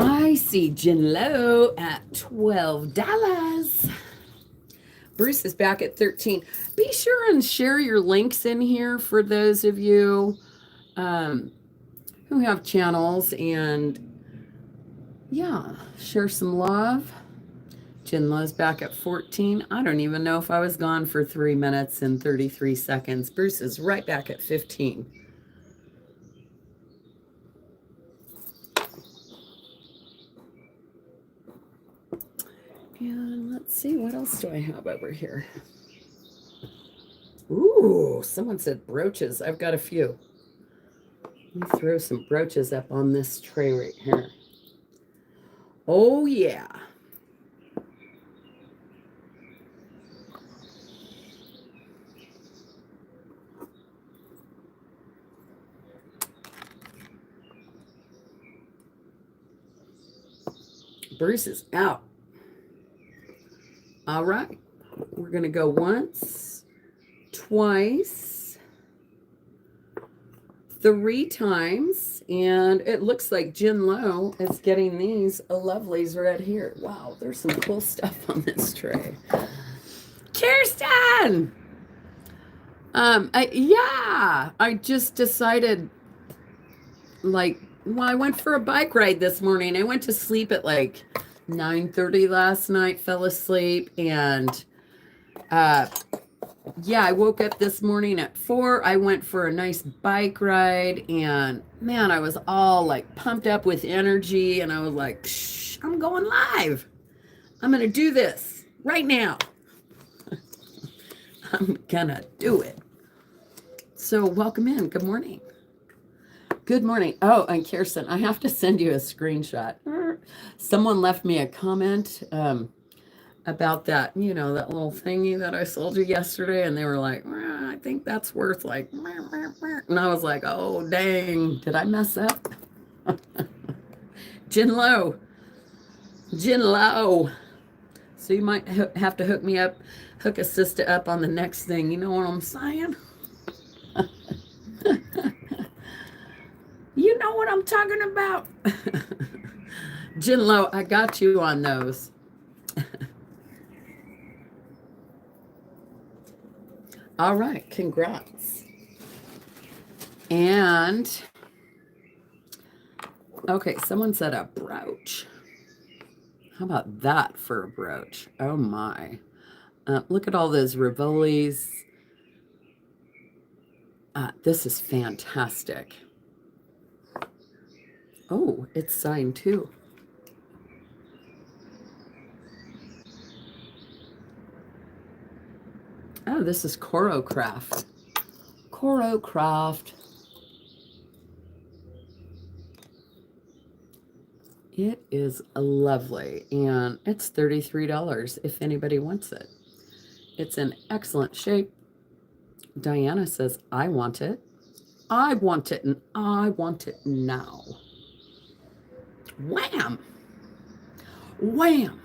I see Jen Lowe at $12. Bruce is back at 13. Be sure and share your links in here for those of you who have channels, and yeah, share some love. Jen Lowe's back at 14. I don't even know if I was gone for 3 minutes and 33 seconds. Bruce is right back at 15. And let's see, what else do I have over here? Ooh, someone said brooches. I've got a few. Let me throw some brooches up on this tray right here. Oh, yeah. Bruce is out. All right. We're going to go once, twice, 3 times. And it looks like Jen Lowe is getting these lovelies right here. Wow, there's some cool stuff on this tray. Kirsten! I just decided, I went for a bike ride this morning. I went to sleep at like 9:30 last night, fell asleep, and I woke up this morning at 4. I went for a nice bike ride, and man, I was all like pumped up with energy, and I was like, I'm going live. I'm going to do this right now. I'm going to do it. So welcome in. Good morning. Good morning. Oh, and Kirsten, I have to send you a screenshot. Someone left me a comment about that, that little thingy that I sold you yesterday, and they were like, I think that's worth like, and I was like, oh dang, did I mess up? Gin low, gin low. So you might have to hook me up, hook a sister up on the next thing. You know what I'm saying? You know what I'm talking about. Gin low, I got you on those. All right, congrats. And okay, someone said a brooch. How about that for a brooch? Oh my. Look at all those Rivolis. This is fantastic. Oh, it's signed too. Oh, this is Coro Craft. Coro Craft. It is lovely, and it's $33 if anybody wants it. It's in excellent shape. Diana says, I want it. I want it, and I want it now. Wham! Wham!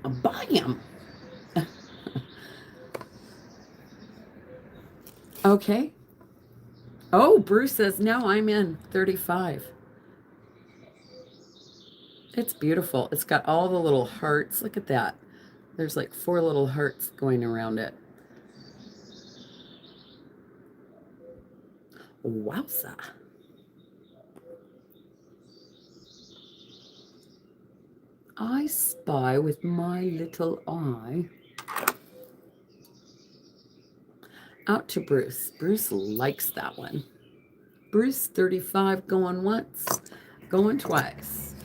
Bam! Okay. Oh, Bruce says, no, I'm in 35. It's beautiful. It's got all the little hearts. Look at that. There's like 4 little hearts going around it. Wowza. I spy with my little eye. Out to Bruce. Bruce likes that one. Bruce, 35, going once, going twice,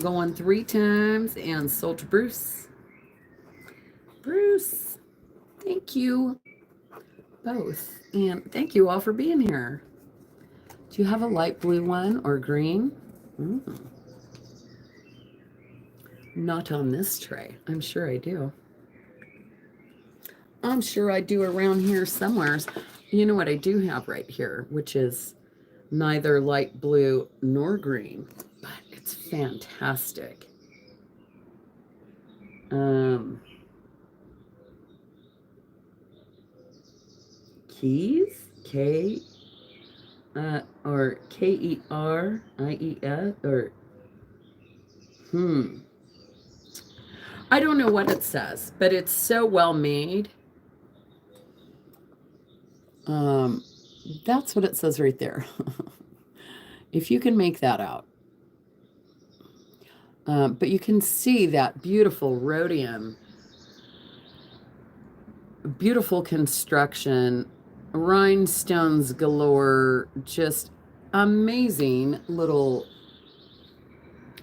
going 3 times, and sold to Bruce. Bruce, thank you both. And thank you all for being here. Do you have a light blue one or green? Not on this tray. I'm sure I do. I'm sure I do around here somewhere. You know what I do have right here, which is neither light blue nor green, but it's fantastic. Keys, or Keries, or I don't know what it says, but it's so well made. That's what it says right there. If you can make that out. But you can see that beautiful rhodium, beautiful construction, rhinestones galore, just amazing little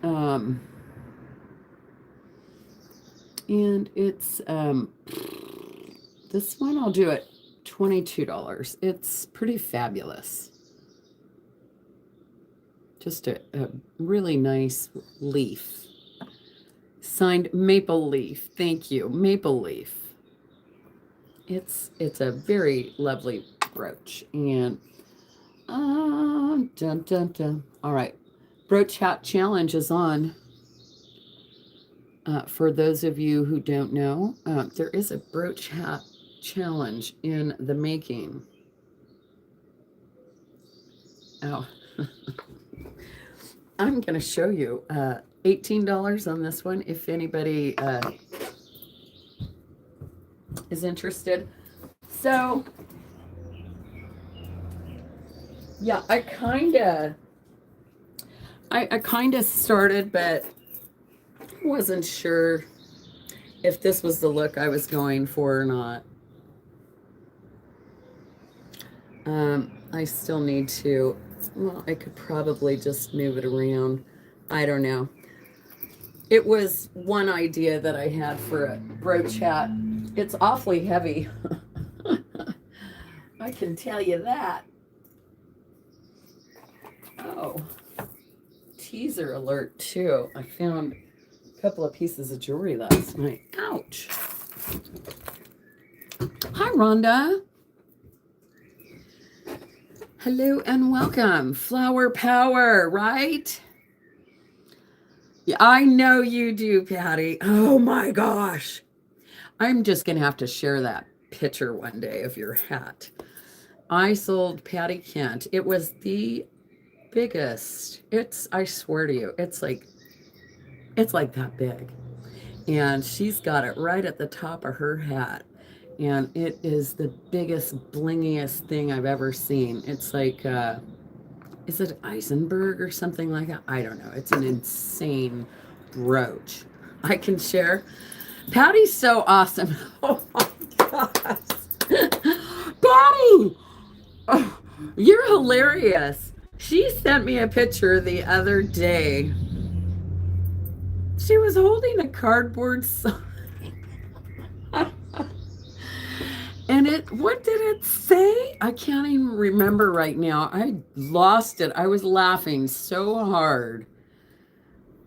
and it's this one I'll do it $22. It's pretty fabulous. Just a really nice leaf. Signed Maple Leaf. Thank you, Maple Leaf. It's a very lovely brooch. And dun dun dun. All right, brooch hat challenge is on. For those of you who don't know, there is a brooch hat challenge in the making. Oh, I'm going to show you $18 on this one if anybody is interested. So, yeah, I kind of started, but wasn't sure if this was the look I was going for or not. I still need to, well, I could probably just move it around. I don't know. It was one idea that I had for a brooch hat. It's awfully heavy. I can tell you that. Oh, teaser alert too. I found couple of pieces of jewelry last night. Ouch. Hi, Rhonda. Hello and welcome. Flower power, right? Yeah, I know you do, Patty. Oh my gosh. I'm just going to have to share that picture one day of your hat. I sold Patty Kent. It was the biggest. I swear to you, it's like that big. And she's got it right at the top of her hat. And it is the biggest, blingiest thing I've ever seen. It's like, is it Eisenberg or something like that? I don't know. It's an insane brooch. I can share. Patty's so awesome. Oh my gosh. Patty! Oh, you're hilarious. She sent me a picture the other day. She was holding a cardboard sign. And what did it say? I can't even remember right now. I lost it. I was laughing so hard.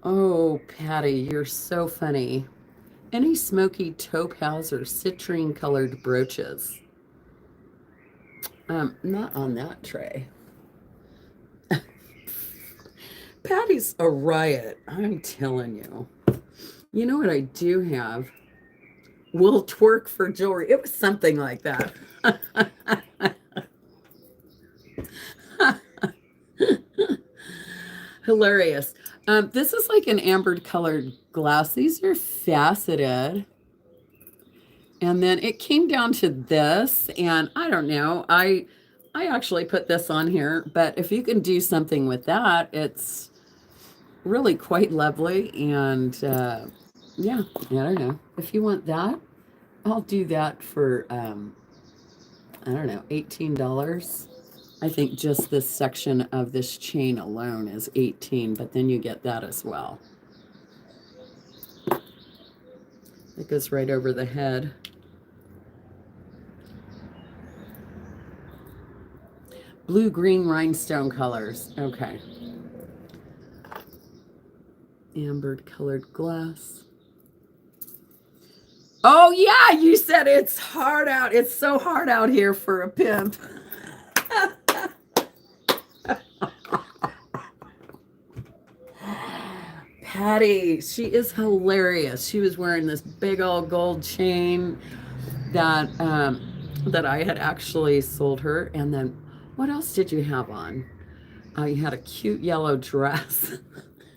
Oh, Patty, you're so funny. Any smoky topaz or citrine colored brooches? Not on that tray. Patty's a riot, I'm telling you. You know what I do have? Will twerk for jewelry. It was something like that. Hilarious. This is like an amber colored glass. These are faceted. And then it came down to this, and I don't know. I actually put this on here, but if you can do something with that, it's really quite lovely. And yeah, I don't know. If you want that, I'll do that for I don't know, $18. I think just this section of this chain alone is 18, but then you get that as well. It goes right over the head. Blue-green rhinestone colors. Okay. Ambered colored glass. Oh, yeah, you said it's hard out. It's so hard out here for a pimp. Patty, she is hilarious. She was wearing this big old gold chain that that I had actually sold her. And then what else did you have on? You had a cute yellow dress.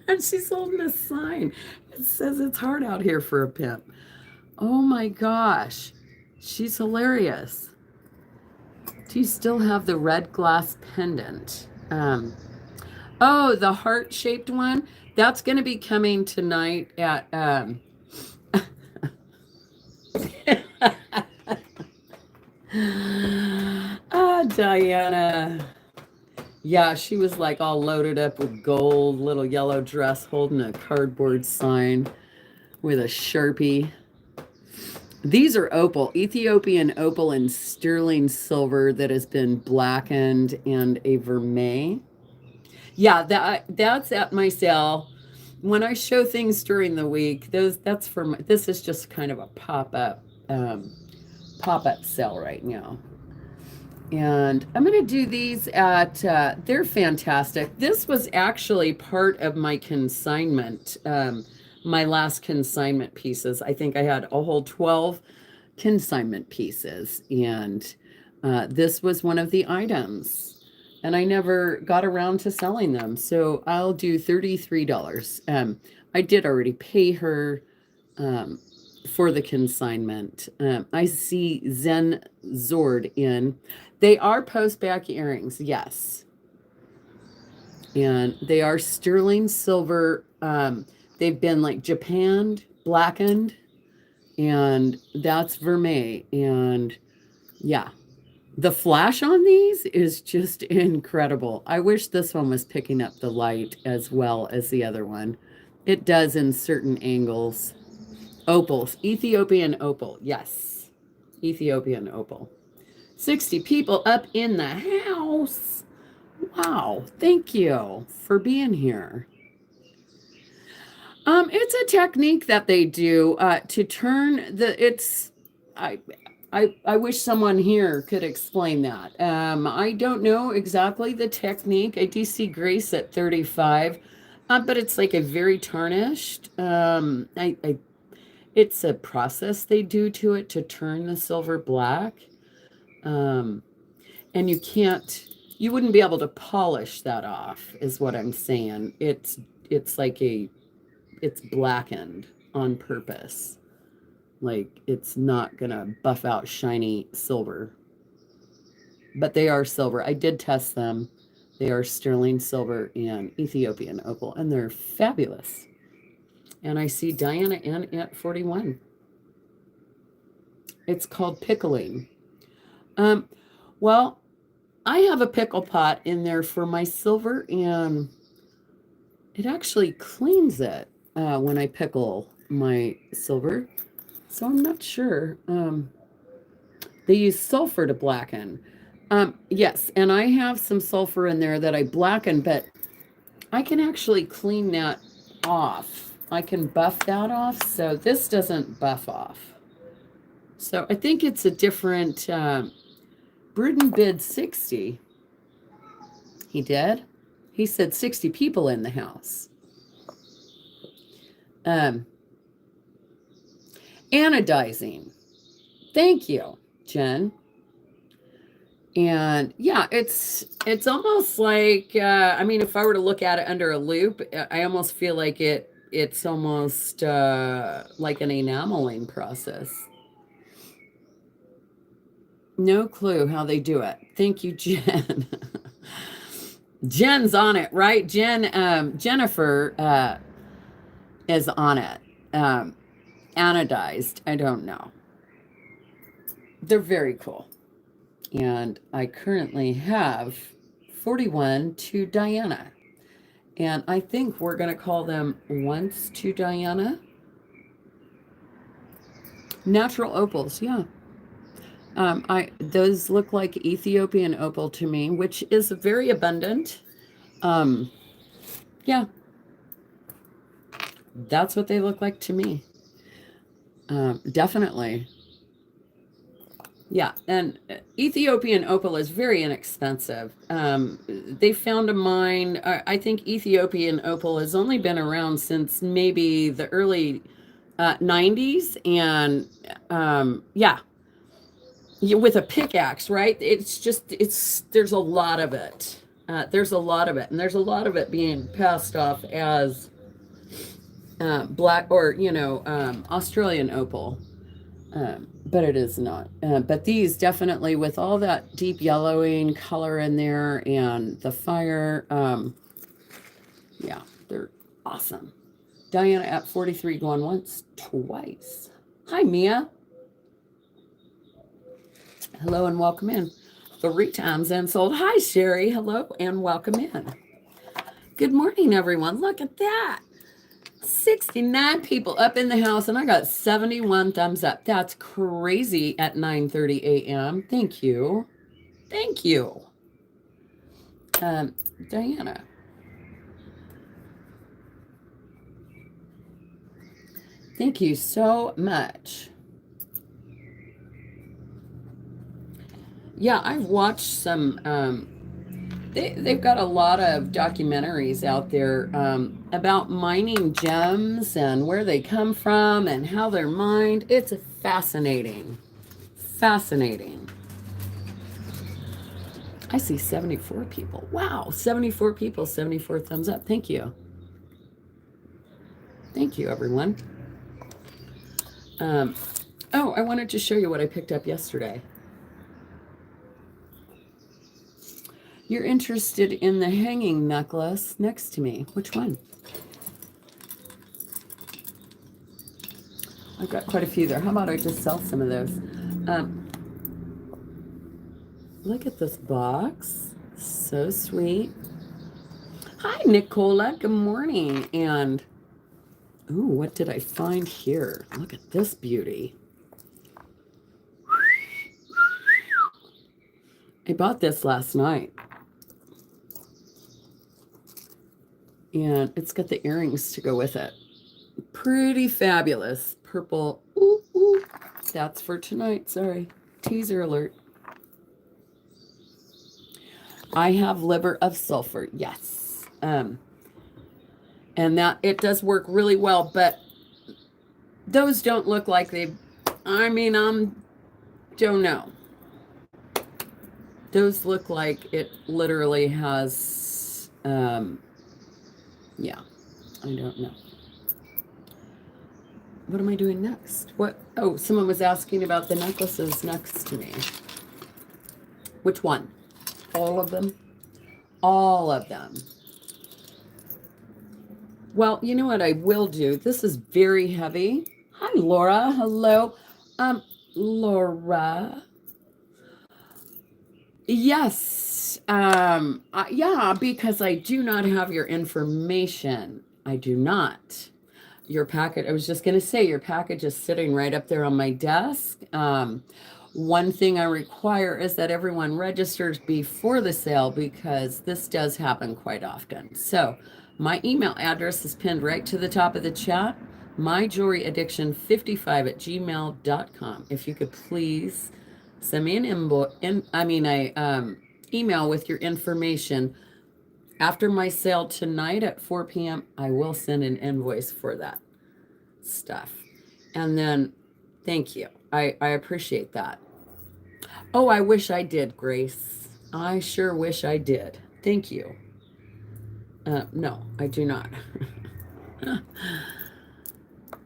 And she's holding a sign. It says it's hard out here for a pimp. Oh my gosh. She's hilarious. Do you still have the red glass pendant? Oh, the heart-shaped one? That's going to be coming tonight at... Diana. Yeah, she was like all loaded up with gold, little yellow dress, holding a cardboard sign with a Sharpie. These are opal, Ethiopian opal and sterling silver that has been blackened, and a vermeil. Yeah, that's at my sale. When I show things during the week, that's for my, this is just kind of a pop-up sale right now. And I'm going to do these at, they're fantastic. This was actually part of my consignment, my last consignment pieces. I think I had a whole 12 consignment pieces, and this was one of the items. And I never got around to selling them, so I'll do $33. I did already pay her for the consignment. I see Zen Zord in. They are post-back earrings, yes. And they are sterling silver. They've been like japanned, blackened, and that's vermeil. And yeah, the flash on these is just incredible. I wish this one was picking up the light as well as the other one. It does in certain angles. Opals, Ethiopian opal. Yes, Ethiopian opal. 60 people up in the house. Wow, thank you for being here. It's a technique that they do to turn the. I, I wish someone here could explain that. I don't know exactly the technique. I do see Grace at 35, but it's like a very tarnished. It's a process they do to it to turn the silver black. Um, and you wouldn't be able to polish that off, is what I'm saying. It's like it's blackened on purpose. Like it's not gonna buff out shiny silver. But they are silver. I did test them. They are sterling silver and Ethiopian opal, and they're fabulous. And I see Diana in at 41. It's called pickling. Um, well, I have a pickle pot in there for my silver, and it actually cleans it when I pickle my silver. So I'm not sure. They use sulfur to blacken. Yes, and I have some sulfur in there that I blacken, but I can actually clean that off. I can buff that off, so this doesn't buff off. So I think it's a different Bruden bid 60. He did? He said 60 people in the house. Anodizing. Thank you, Jen. And yeah, it's almost like I mean, if I were to look at it under a loop, I almost feel like it's almost like an enameling process. No clue how they do it. Thank you, Jen. Jen's on it, right? Jennifer is on it. Anodized, I don't know. They're very cool. And I currently have 41 to Diana. And I think we're going to call them once to Diana. Natural opals, yeah. Those look like Ethiopian opal to me, which is very abundant. Yeah, that's what they look like to me. Definitely. Yeah, and Ethiopian opal is very inexpensive. They found a mine. I think Ethiopian opal has only been around since maybe the early 90s, and yeah, with a pickaxe, right? There's a lot of it. There's a lot of it, and there's a lot of it being passed off as black or Australian opal. But it is not. But these definitely, with all that deep yellowing color in there and the fire, yeah, they're awesome. Diana at 43 going once, twice. Hi, Mia. Hello and welcome in. 3 times and sold. Hi, Sherry. Hello and welcome in. Good morning, everyone. Look at that. 69 people up in the house, and I got 71 thumbs up. That's crazy at 9:30 a.m. Thank you. Thank you. Diana. Thank you so much. Yeah, I've watched some they've got a lot of documentaries out there about mining gems and where they come from and how they're mined. It's fascinating. Fascinating. I see 74 people. Wow, 74 people, 74 thumbs up. Thank you. Thank you, everyone. Oh, I wanted to show you what I picked up yesterday. You're interested in the hanging necklace next to me. Which one? I've got quite a few there. How about I just sell some of those? Look at this box. So sweet. Hi, Nicola. Good morning. And, ooh, what did I find here? Look at this beauty. I bought this last night. And it's got the earrings to go with it. Pretty fabulous. Purple. Ooh, ooh. That's for tonight. Sorry. Teaser alert. I have liver of sulfur. Yes. And that it does work really well, but those don't look like they, I mean, don't know. Those look like it literally has, yeah, I don't know. What am I doing next? What? Oh, someone was asking about the necklaces next to me. Which one? All of them? All of them. Well, you know what I will do? This is very heavy. Hi, Laura. Hello. Laura. Yes. Yeah, because I do not have your information. I do not. Your packet, I was just going to say, your package is sitting right up there on my desk. One thing I require is that everyone registers before the sale because this does happen quite often. So my email address is pinned right to the top of the chat, myjewelryaddiction55@gmail.com. If you could please send me an email with your information. After my sale tonight at 4 p.m., I will send an invoice for that stuff. And then, thank you. I appreciate that. Oh, I wish I did, Grace. I sure wish I did. Thank you. No, I do not.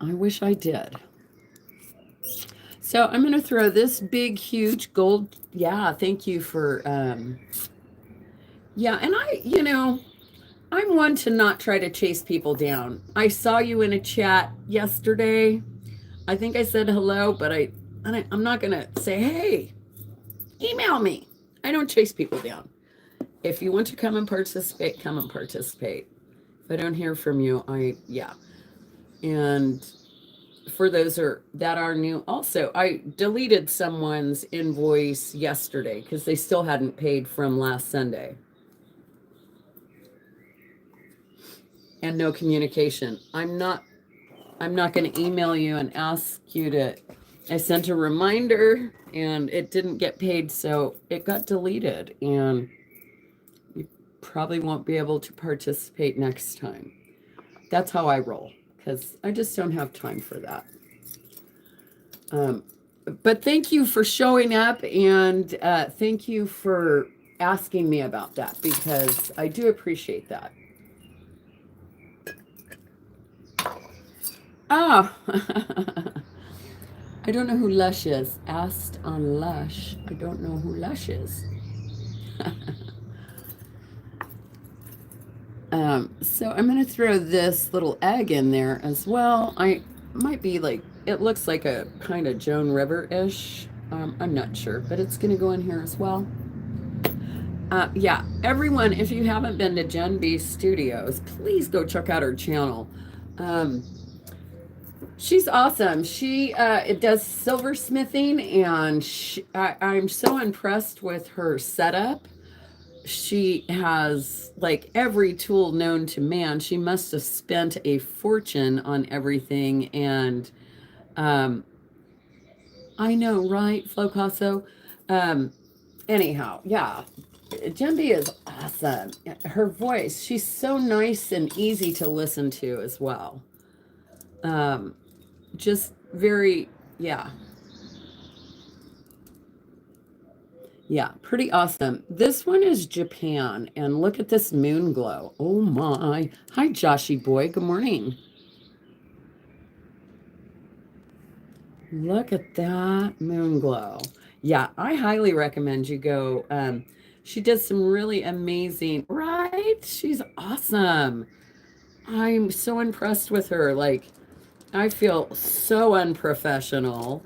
I wish I did. So I'm going to throw this big, huge gold. Yeah, thank you for, yeah, and I'm one to not try to chase people down. I saw you in a chat yesterday. I think I said hello, but I'm not going to say, hey, email me. I don't chase people down. If you want to come and participate, come and participate. If I don't hear from you, yeah. And for those that are new, also, I deleted someone's invoice yesterday because they still hadn't paid from last Sunday. And no communication. I'm not going to email you and ask you to. I sent a reminder and it didn't get paid, so it got deleted, and you probably won't be able to participate next time. That's how I roll because I just don't have time for that. But thank you for showing up, and thank you for asking me about that because I do appreciate that. Ah, I don't know who Lush is. Asked on Lush. I don't know who Lush is. So I'm going to throw this little egg in there as well. I might be like, it looks like a kind of Joan River-ish. I'm not sure, but it's going to go in here as well. Yeah, everyone, if you haven't been to Jen B Studios, please go check out her channel. She's awesome. She it does silversmithing, and I'm so impressed with her setup. She has like every tool known to man. She must have spent a fortune on everything, and I know, right, Flo Casso? Anyhow, yeah. Jemby is awesome. Her voice, she's so nice and easy to listen to as well. Just very, yeah. Yeah, pretty awesome. This one is Japan, and look at this moon glow. Oh my. Hi, Joshy boy. Good morning. Look at that moon glow. Yeah, I highly recommend you go. She does some really amazing, right? She's awesome. I'm so impressed with her. Like, I feel so unprofessional.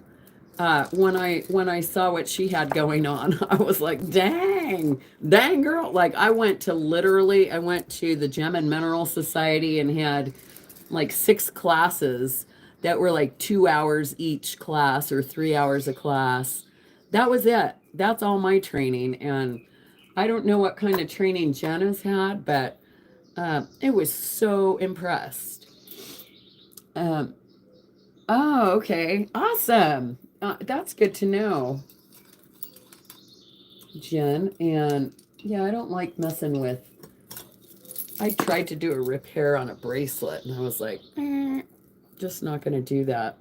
When I saw what she had going on, I was like, dang girl. Like I went to the Gem and Mineral Society and had like 6 classes that were like 2 hours each class or 3 hours a class. That was it. That's all my training. And I don't know what kind of training Jen has had, but it was so impressed. Um, oh, okay. Awesome. That's good to know, Jen. And yeah, I don't like messing with. I tried to do a repair on a bracelet and I was like, just not going to do that.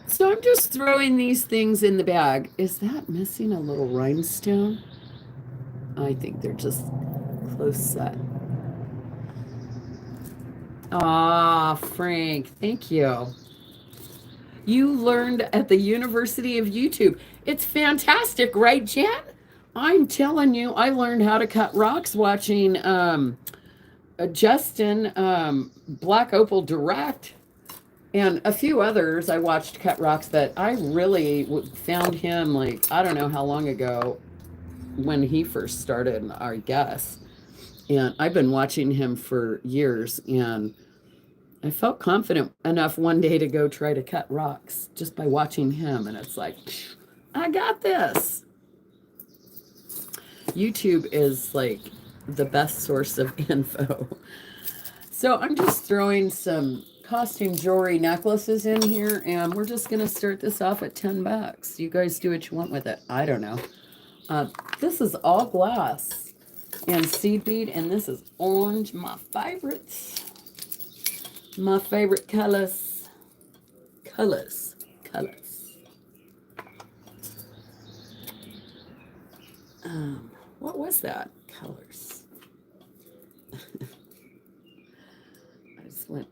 So I'm just throwing these things in the bag. Is that missing a little rhinestone? I think they're just close set. Ah, Frank, thank you. You learned at the University of YouTube. It's fantastic, right, Jen? I'm telling you, I learned how to cut rocks watching Justin Black Opal Direct and a few others. I watched cut rocks, but I really found him like I don't know how long ago when he first started, I guess. And I've been watching him for years, and I felt confident enough one day to go try to cut rocks just by watching him. And it's like, I got this. YouTube is like the best source of info. So I'm just throwing some costume jewelry necklaces in here, and we're just going to start this off at $10. You guys do what you want with it. I don't know. This is all glass and seed bead, and this is orange, my favorites. My favorite colors. Colors. What was that? Colors. I just went,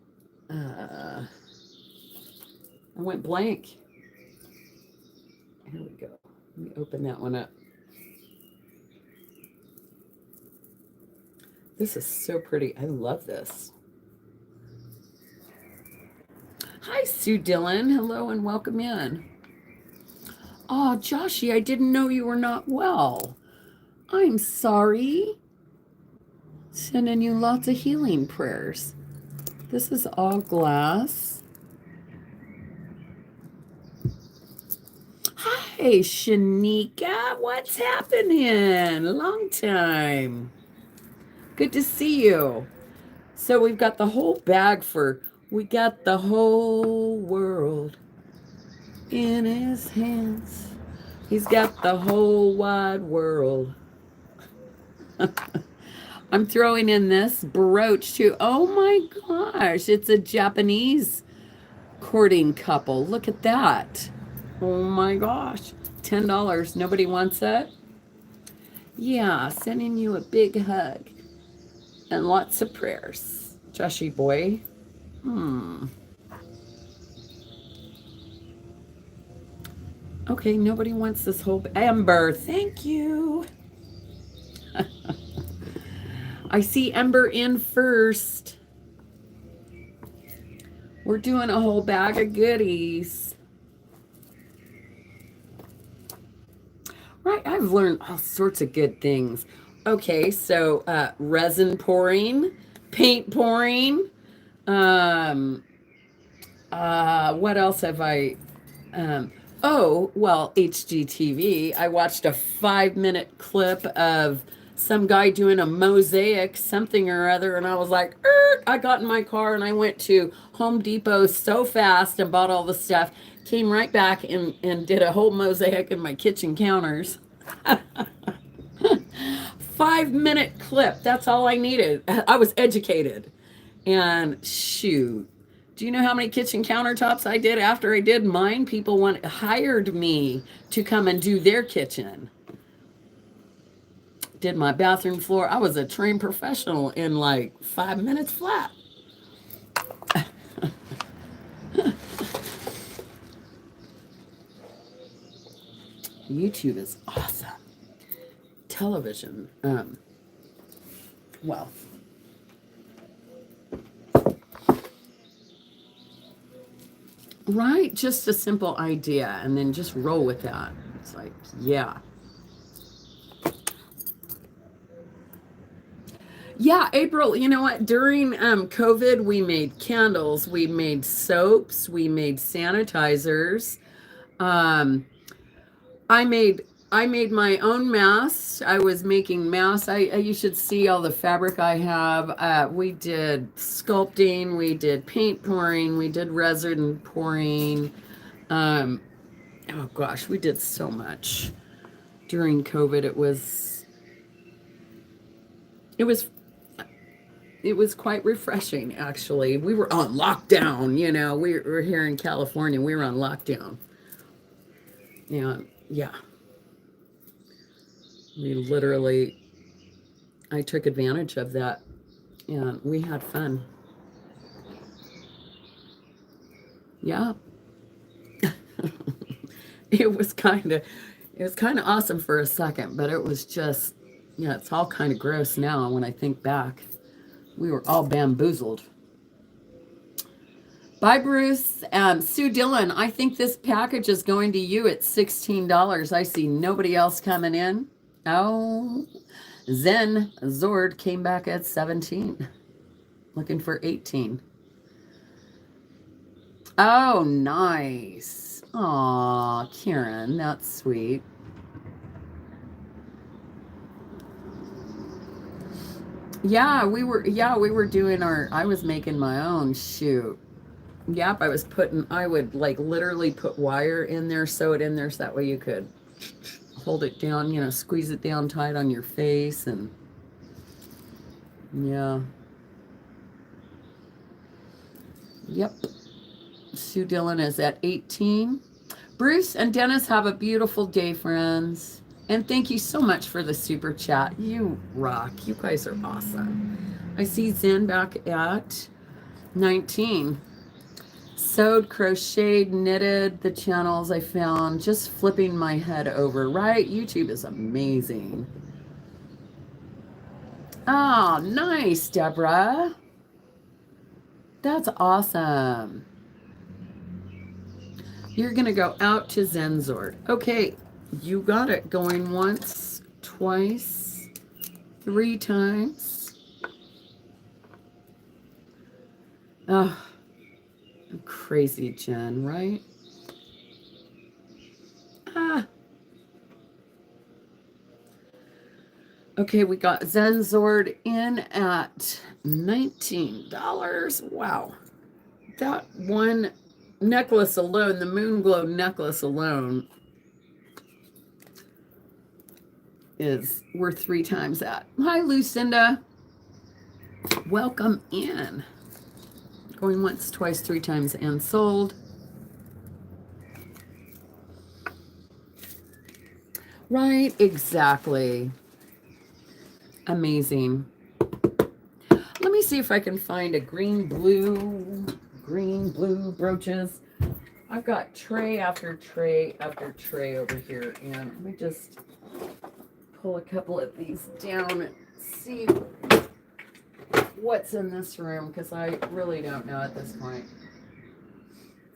I went blank. Here we go. Let me open that one up. This is so pretty. I love this. Hi, Sue Dillon. Hello and welcome in. Oh, Joshy, I didn't know you were not well. I'm sorry. Sending you lots of healing prayers. This is all glass. Hi, Shanika. What's happening? Long time. Good to see you. So we've got the whole bag we got the whole world in his hands. He's got the whole wide world. I'm throwing in this brooch too. Oh my gosh, it's a Japanese courting couple. Look at that. Oh my gosh. $10. Nobody wants it? Yeah, sending you a big hug and lots of prayers. Joshy boy. Okay, nobody wants this whole Amber. Thank you. I see Ember in first. We're doing a whole bag of goodies. Right, I've learned all sorts of good things. Okay, so resin pouring, paint pouring. What else have I? HGTV. I watched a 5-minute clip of some guy doing a mosaic something or other, and I was like, I got in my car and I went to Home Depot so fast and bought all the stuff. Came right back and did a whole mosaic in my kitchen counters. 5-minute clip. That's all I needed. I was educated. And shoot, do you know how many kitchen countertops I did after I did mine? People hired me to come and do their kitchen. Did my bathroom floor. I was a trained professional in like 5 minutes flat. YouTube is awesome. Television, well, right, just a simple idea and then just roll with that. It's like, yeah. Yeah, April, you know what? During COVID, we made candles, we made soaps, we made sanitizers. I made I made my own masks. I was making masks. You should see all the fabric I have. We did sculpting, we did paint pouring, we did resin pouring. Um, oh gosh, we did so much during COVID. It was it was quite refreshing, actually. We were on lockdown, you know. We were here in California. We were on lockdown. And yeah, we literally, I took advantage of that and we had fun. Yeah. it was kind of, it was kind of awesome for a second, but it was just, yeah, it's all kind of gross now when I think back. We were all bamboozled. Bye, Bruce. Sue Dillon, I think this package is going to you at $16. I see nobody else coming in. Oh, Zen Zord came back at 17. Looking for 18. Oh, nice. Aw, Karen, that's sweet. Yeah, we were doing I was making my own shoot. Yep, I would like literally put wire in there, sew it in there so that way you could hold it down, squeeze it down tight on your face and yeah. Yep. Sue Dillon is at 18. Bruce and Dennis, have a beautiful day, friends. And thank you so much for the super chat. You rock. You guys are awesome. I see Zen back at 19. Sewed, crocheted, knitted the channels I found, just flipping my head over, right? YouTube is amazing. Oh, nice, Deborah. That's awesome. You're going to go out to Zenzord. Okay, you got it. Going once, twice, 3 times. Oh, crazy, Jen, right? Ah. Okay, we got Zenzord in at $19. Wow. That one necklace alone, the moon glow necklace alone, is worth 3 times that. Hi, Lucinda. Welcome in. Going once, twice, 3 times, and sold. Right, exactly. Amazing. Let me see if I can find a green, blue brooches. I've got tray after tray after tray over here, and let me just pull a couple of these down and see what's in this room, because I really don't know at this point.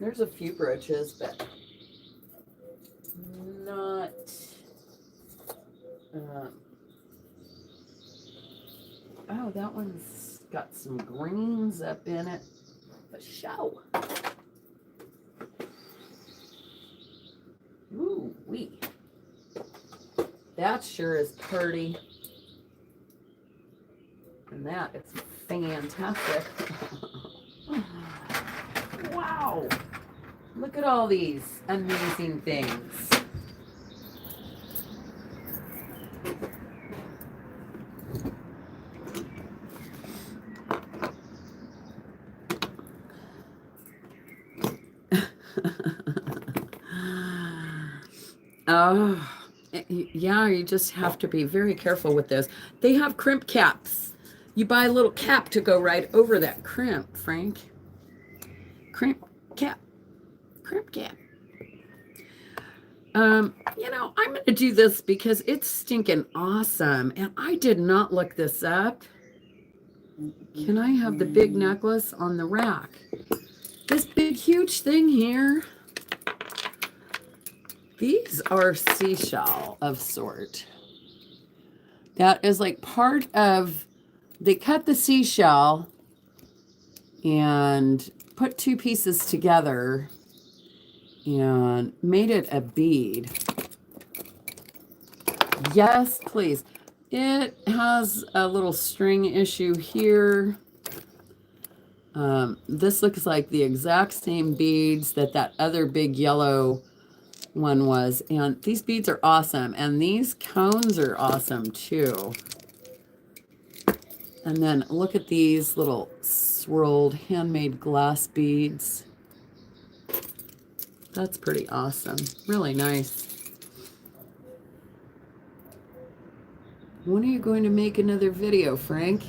There's a few brooches, but not oh, that one's got some greens up in it. A show. Ooh, wee. That sure is pretty. And that is fantastic. Wow. Look at all these amazing things. Oh, yeah, you just have to be very careful with those. They have crimp caps. You buy a little cap to go right over that crimp, Frank. Crimp cap. Crimp cap. I'm going to do this because it's stinking awesome. And I did not look this up. Can I have the big necklace on the rack? This big, huge thing here. These are seashell of sort. That is like part of, they cut the seashell and put 2 pieces together and made it a bead. Yes, please. It has a little string issue here. This looks like the exact same beads that other big yellow one was. And these beads are awesome. And these cones are awesome too. And then look at these little swirled handmade glass beads. That's pretty awesome. Really nice. When are you going to make another video, Frank?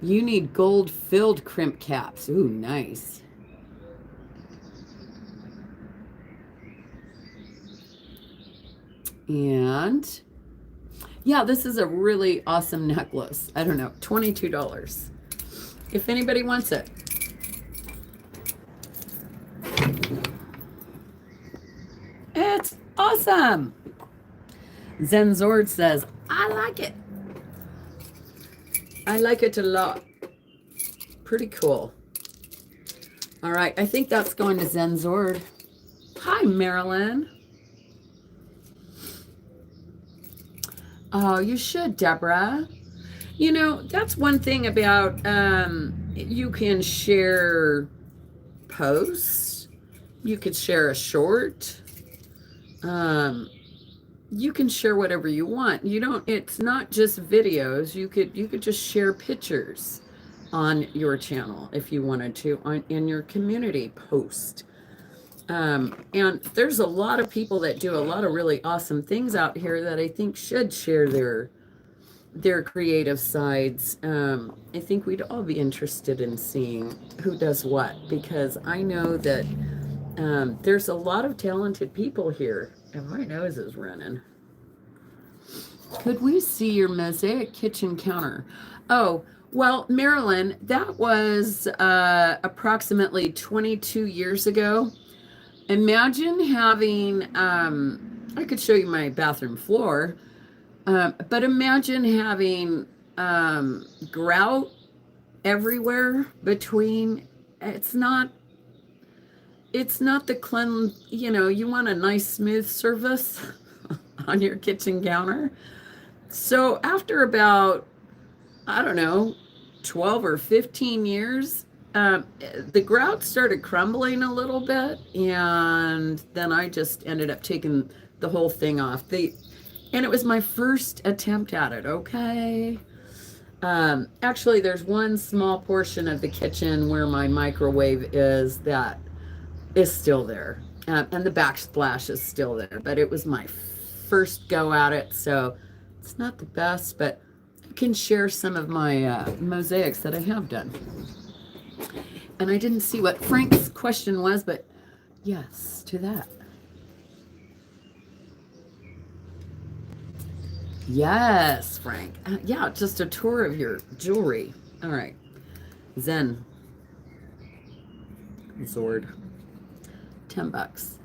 You need gold-filled crimp caps. Ooh, nice. And yeah, this is a really awesome necklace. I don't know, $22. If anybody wants it. It's awesome. Zenzord says, I like it. I like it a lot. Pretty cool. All right, I think that's going to Zenzord. Hi, Marilyn. Oh, you should, Deborah. You know, that's one thing about you can share posts. You could share a short. You can share whatever you want. You don't, it's not just videos. You could just share pictures on your channel if you wanted to, in your community post. And there's a lot of people that do a lot of really awesome things out here that I think should share their creative sides. I think we'd all be interested in seeing who does what, because I know that there's a lot of talented people here. And my nose is running. Could we see your mosaic kitchen counter? Oh, well, Marilyn, that was approximately 22 years ago. Imagine having, I could show you my bathroom floor, but imagine having grout everywhere between, it's not the clean, you know, you want a nice smooth surface on your kitchen counter. So after about, I don't know, 12 or 15 years, the grout started crumbling a little bit, and then I just ended up taking the whole thing off. And it was my first attempt at it, okay? Actually, there's one small portion of the kitchen where my microwave is that is still there, and the backsplash is still there, but it was my first go at it, so it's not the best, but I can share some of my mosaics that I have done. And I didn't see what Frank's question was, but yes to that. Yes, Frank. Yeah, just a tour of your jewelry. All right. Zen. Zord. $10.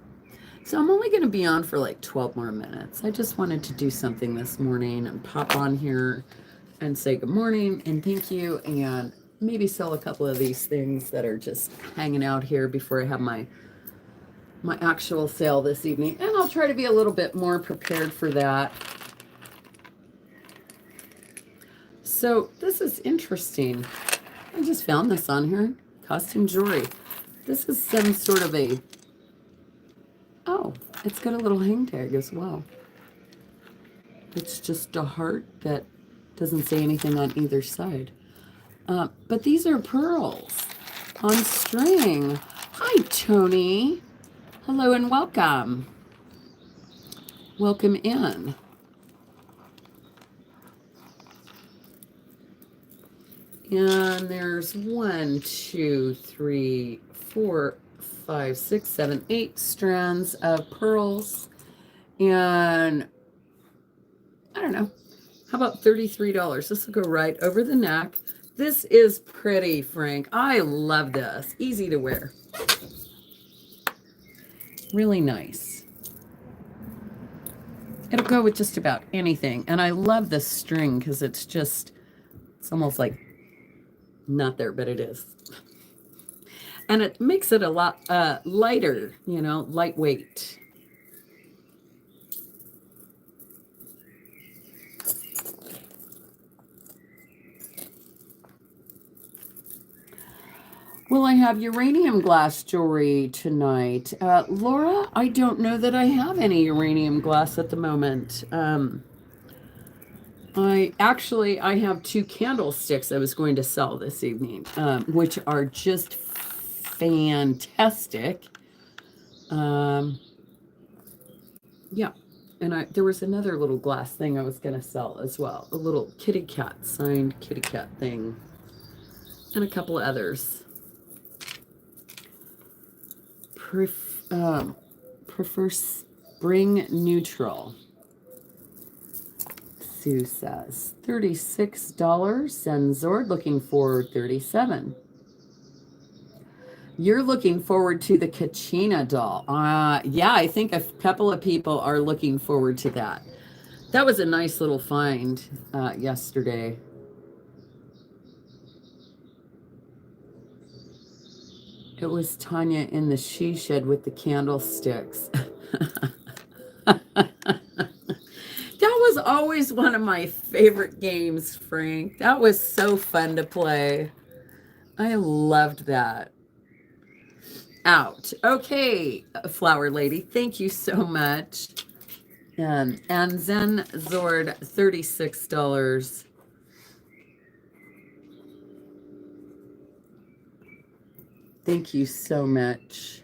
So I'm only going to be on for like 12 more minutes. I just wanted to do something this morning and pop on here and say good morning and thank you, and maybe sell a couple of these things that are just hanging out here before I have my actual sale this evening. And I'll try to be a little bit more prepared for that. So this is interesting. I just found this on here. Costume jewelry. This is some sort of a, oh, it's got a little hang tag as well. It's just a heart that doesn't say anything on either side. But these are pearls on string. Hi, Tony. Hello and welcome. Welcome in. And there's 1, 2, 3, 4, 5, 6, 7, 8 strands of pearls. And I don't know, how about $33? This will go right over the neck. This is pretty, Frank. I love this. Easy to wear. Really nice. It'll go with just about anything. And I love this string because it's almost like not there, but it is. And it makes it a lot lighter, you know, lightweight. Well, I have uranium glass jewelry tonight. Laura, I don't know that I have any uranium glass at the moment. I have two candlesticks I was going to sell this evening, which are just fantastic. Yeah, and there was another little glass thing I was going to sell as well, a little kitty cat signed kitty cat thing, and a couple of others. Prefer spring neutral. Sue says $36, and Zord looking for 37. You're looking forward to the Kachina doll. Yeah, I think a couple of people are looking forward to that. That was a nice little find yesterday. It was Tanya in the she shed with the candlesticks. That was always one of my favorite games, Frank. That was so fun to play. I loved that. Out. Okay, Flower Lady, thank you so much. And Zen Zord, $36. Thank you so much.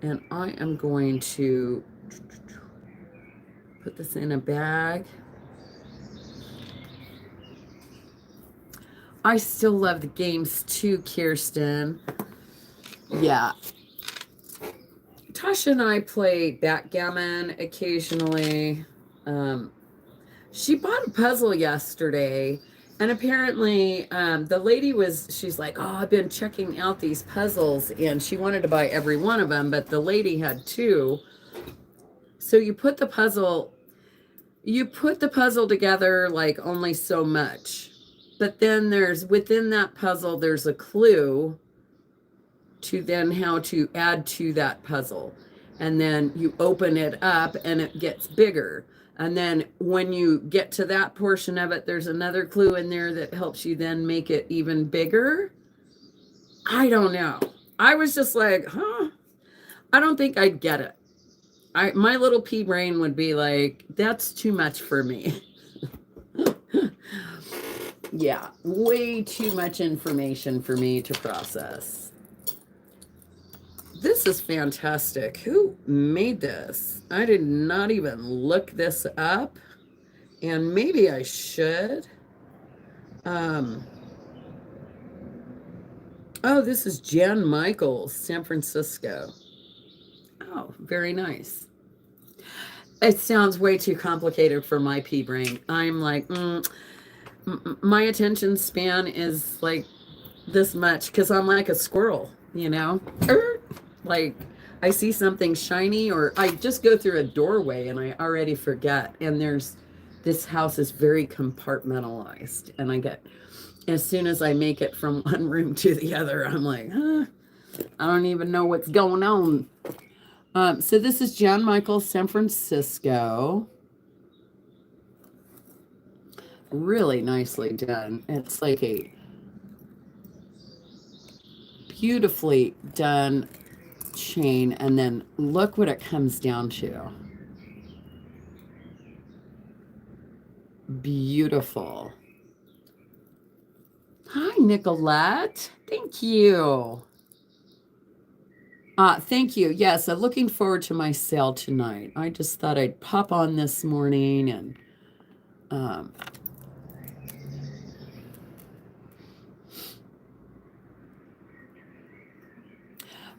And I am going to put this in a bag. I still love the games too, Kirsten. Yeah. Tasha and I play backgammon occasionally. She bought a puzzle yesterday, and apparently the lady she's like, oh, I've been checking out these puzzles, and she wanted to buy every one of them, but the lady had two. So you put the puzzle together like only so much. But then within that puzzle, there's a clue to then how to add to that puzzle. And then you open it up and it gets bigger. And then when you get to that portion of it, there's another clue in there that helps you then make it even bigger. I don't know. I was just like, I don't think I'd get it. My little pea brain would be like, that's too much for me. Yeah, way too much information for me to process. This is fantastic. Who made this? I did not even look this up, and maybe I should. Oh, this is Jan Michaels, San Francisco. Oh, very nice. It sounds way too complicated for my pea brain. I'm like, my attention span is like this much because I'm like a squirrel, you know? Like I see something shiny, or I just go through a doorway and I already forget. And this house is very compartmentalized, and I get, as soon as I make it from one room to the other, I'm like, I don't even know what's going on. So this is John Michael, San Francisco. Really nicely done. It's like a beautifully done chain, and then look what it comes down to. Beautiful. Hi, Nicolette. Thank you. Thank you. Yes, I'm looking forward to my sale tonight. I just thought I'd pop on this morning and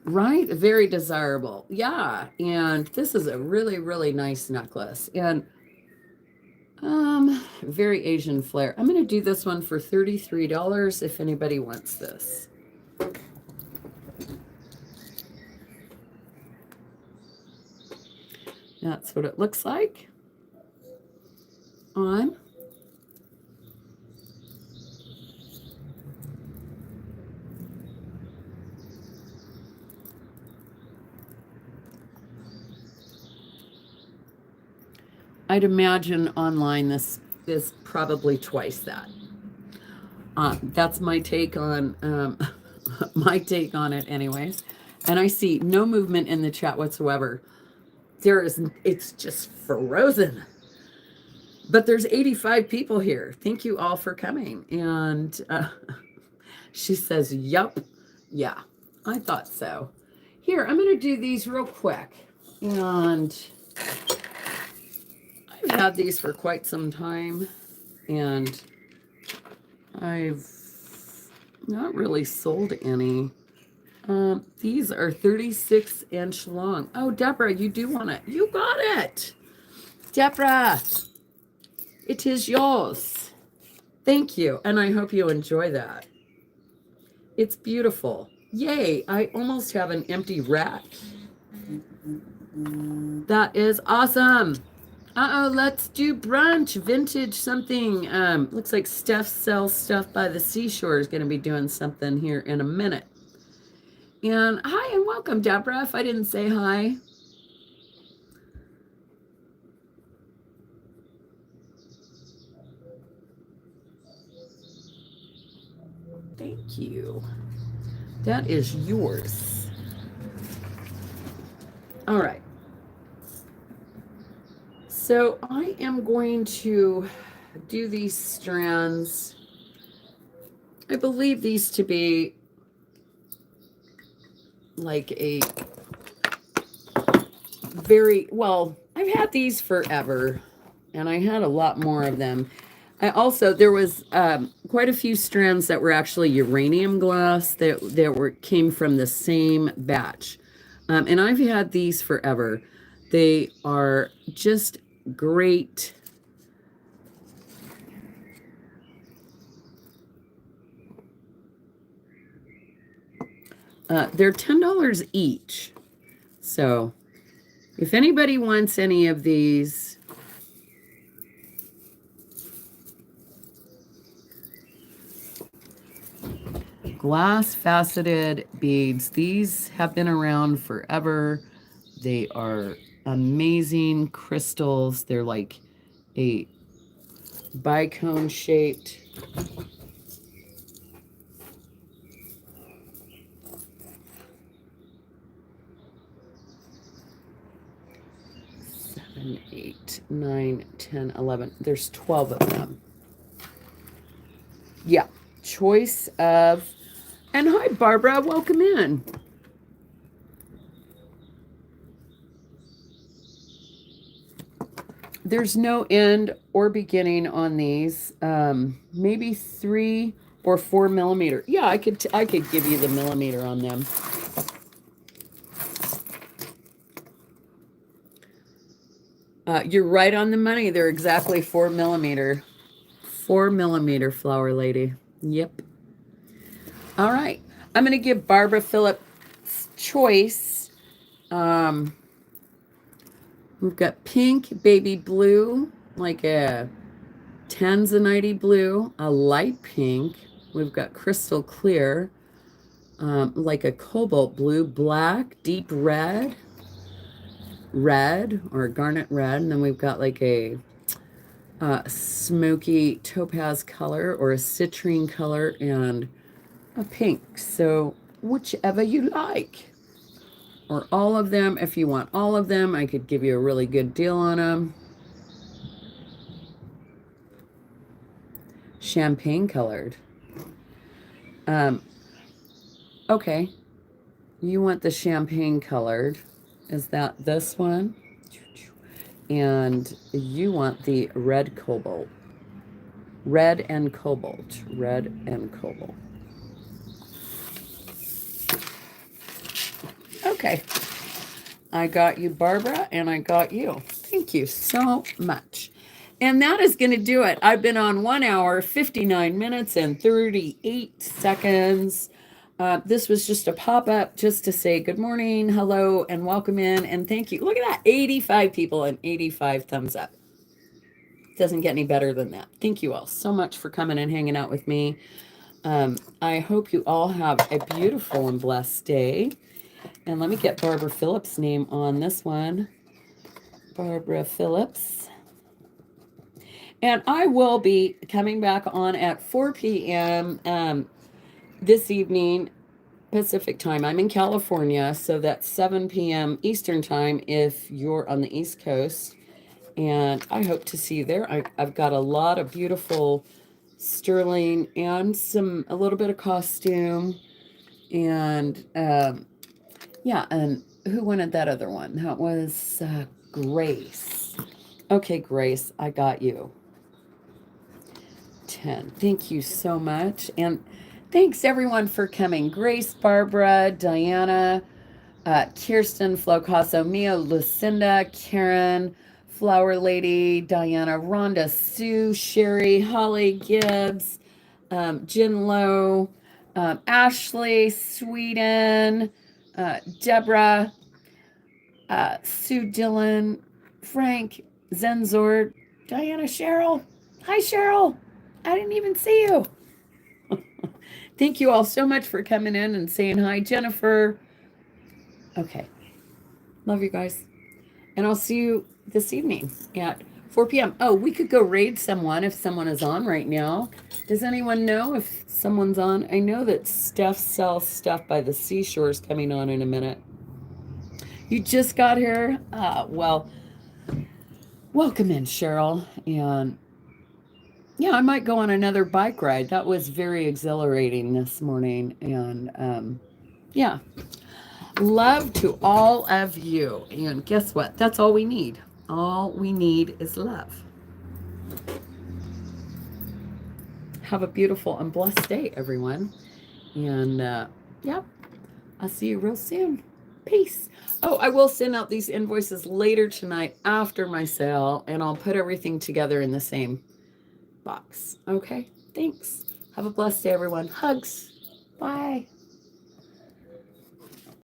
right, very desirable. Yeah, and this is a really, really nice necklace, and very Asian flair. I'm going to do this one for $33 if anybody wants this. That's what it looks like on. I'd imagine online this is probably twice that. That's my take on my take on it, anyways. And I see no movement in the chat whatsoever. It's just frozen. But there's 85 people here. Thank you all for coming. And she says, yup. Yeah, I thought so. Here, I'm going to do these real quick. And I've had these for quite some time. And I've not really sold any. These are 36-inch long. Oh, Deborah, you do want it. You got it. Deborah, it is yours. Thank you. And I hope you enjoy that. It's beautiful. Yay, I almost have an empty rack. That is awesome. Uh-oh, let's do brunch, vintage something. Looks like Steph sells stuff by the seashore is going to be doing something here in a minute. And hi and welcome, Deborah, if I didn't say hi. Thank you. That is yours. All right. So I am going to do these strands. I believe these to be like a very, well, I've had these forever and I had a lot more of them. There was quite a few strands that were actually uranium glass that came from the same batch. And I've had these forever. They are just great. They're $10 each. So if anybody wants any of these, glass faceted beads, these have been around forever. They are amazing crystals. They're like a bicone shaped. Seven, 8, 9, 10, 11. There's 12 of them. Yeah, choice of. And hi, Barbara, welcome in. There's no end or beginning on these. Maybe 3 or 4 millimeter. Yeah, I could give you the millimeter on them. You're right on the money. They're exactly 4 millimeter. 4 millimeter, flower lady. Yep. All right. I'm going to give Barbara Phillips choice. We've got pink, baby blue, like a tanzanite blue, a light pink. We've got crystal clear, like a cobalt blue, black, deep red or garnet red. And then we've got like a smoky topaz color or a citrine color and a pink. So whichever you like. Or all of them. If you want all of them, I could give you a really good deal on them. Champagne colored. Okay. You want the champagne colored. Is that this one? And you want the red cobalt. Red and cobalt. Red and cobalt. Okay. I got you, Barbara, and I got you. Thank you so much. And that is going to do it. I've been on 1 hour, 59 minutes, and 38 seconds. This was just a pop-up just to say good morning, hello, and welcome in, and thank you. Look at that, 85 people and 85 thumbs up. Doesn't get any better than that. Thank you all so much for coming and hanging out with me. I hope you all have a beautiful and blessed day. And let me get Barbara Phillips' name on this one. Barbara Phillips. And I will be coming back on at 4 p.m. This evening, Pacific time. I'm in California, so that's 7 p.m. Eastern time if you're on the East Coast. And I hope to see you there. I've got a lot of beautiful sterling and a little bit of costume. And yeah, and who wanted that other one? That was Grace. Okay, Grace, I got you. 10. Thank you so much. And thanks everyone for coming. Grace, Barbara, Diana, Kirsten, Flocaso, Mia, Lucinda, Karen, Flower Lady, Diana, Rhonda, Sue, Sherry, Holly, Gibbs, Jen Lowe, Ashley, Sweden, Deborah, Sue Dillon, Frank, Zenzord, Diana, Cheryl. Hi, Cheryl. I didn't even see you. Thank you all so much for coming in and saying hi, Jennifer. Okay. Love you guys. And I'll see you this evening at 4 p.m. Oh, we could go raid someone if someone is on right now. Does anyone know if someone's on? I know that Steph sells stuff by the seashores coming on in a minute. You just got here? Well, welcome in, Cheryl. And yeah, I might go on another bike ride. That was very exhilarating this morning. And yeah, love to all of you. And guess what? That's all we need. All we need is love. Have a beautiful and blessed day, everyone. And yeah, I'll see you real soon. Peace. Oh, I will send out these invoices later tonight after my sale, and I'll put everything together in the same box. Okay, thanks. Have a blessed day, everyone. Hugs. Bye.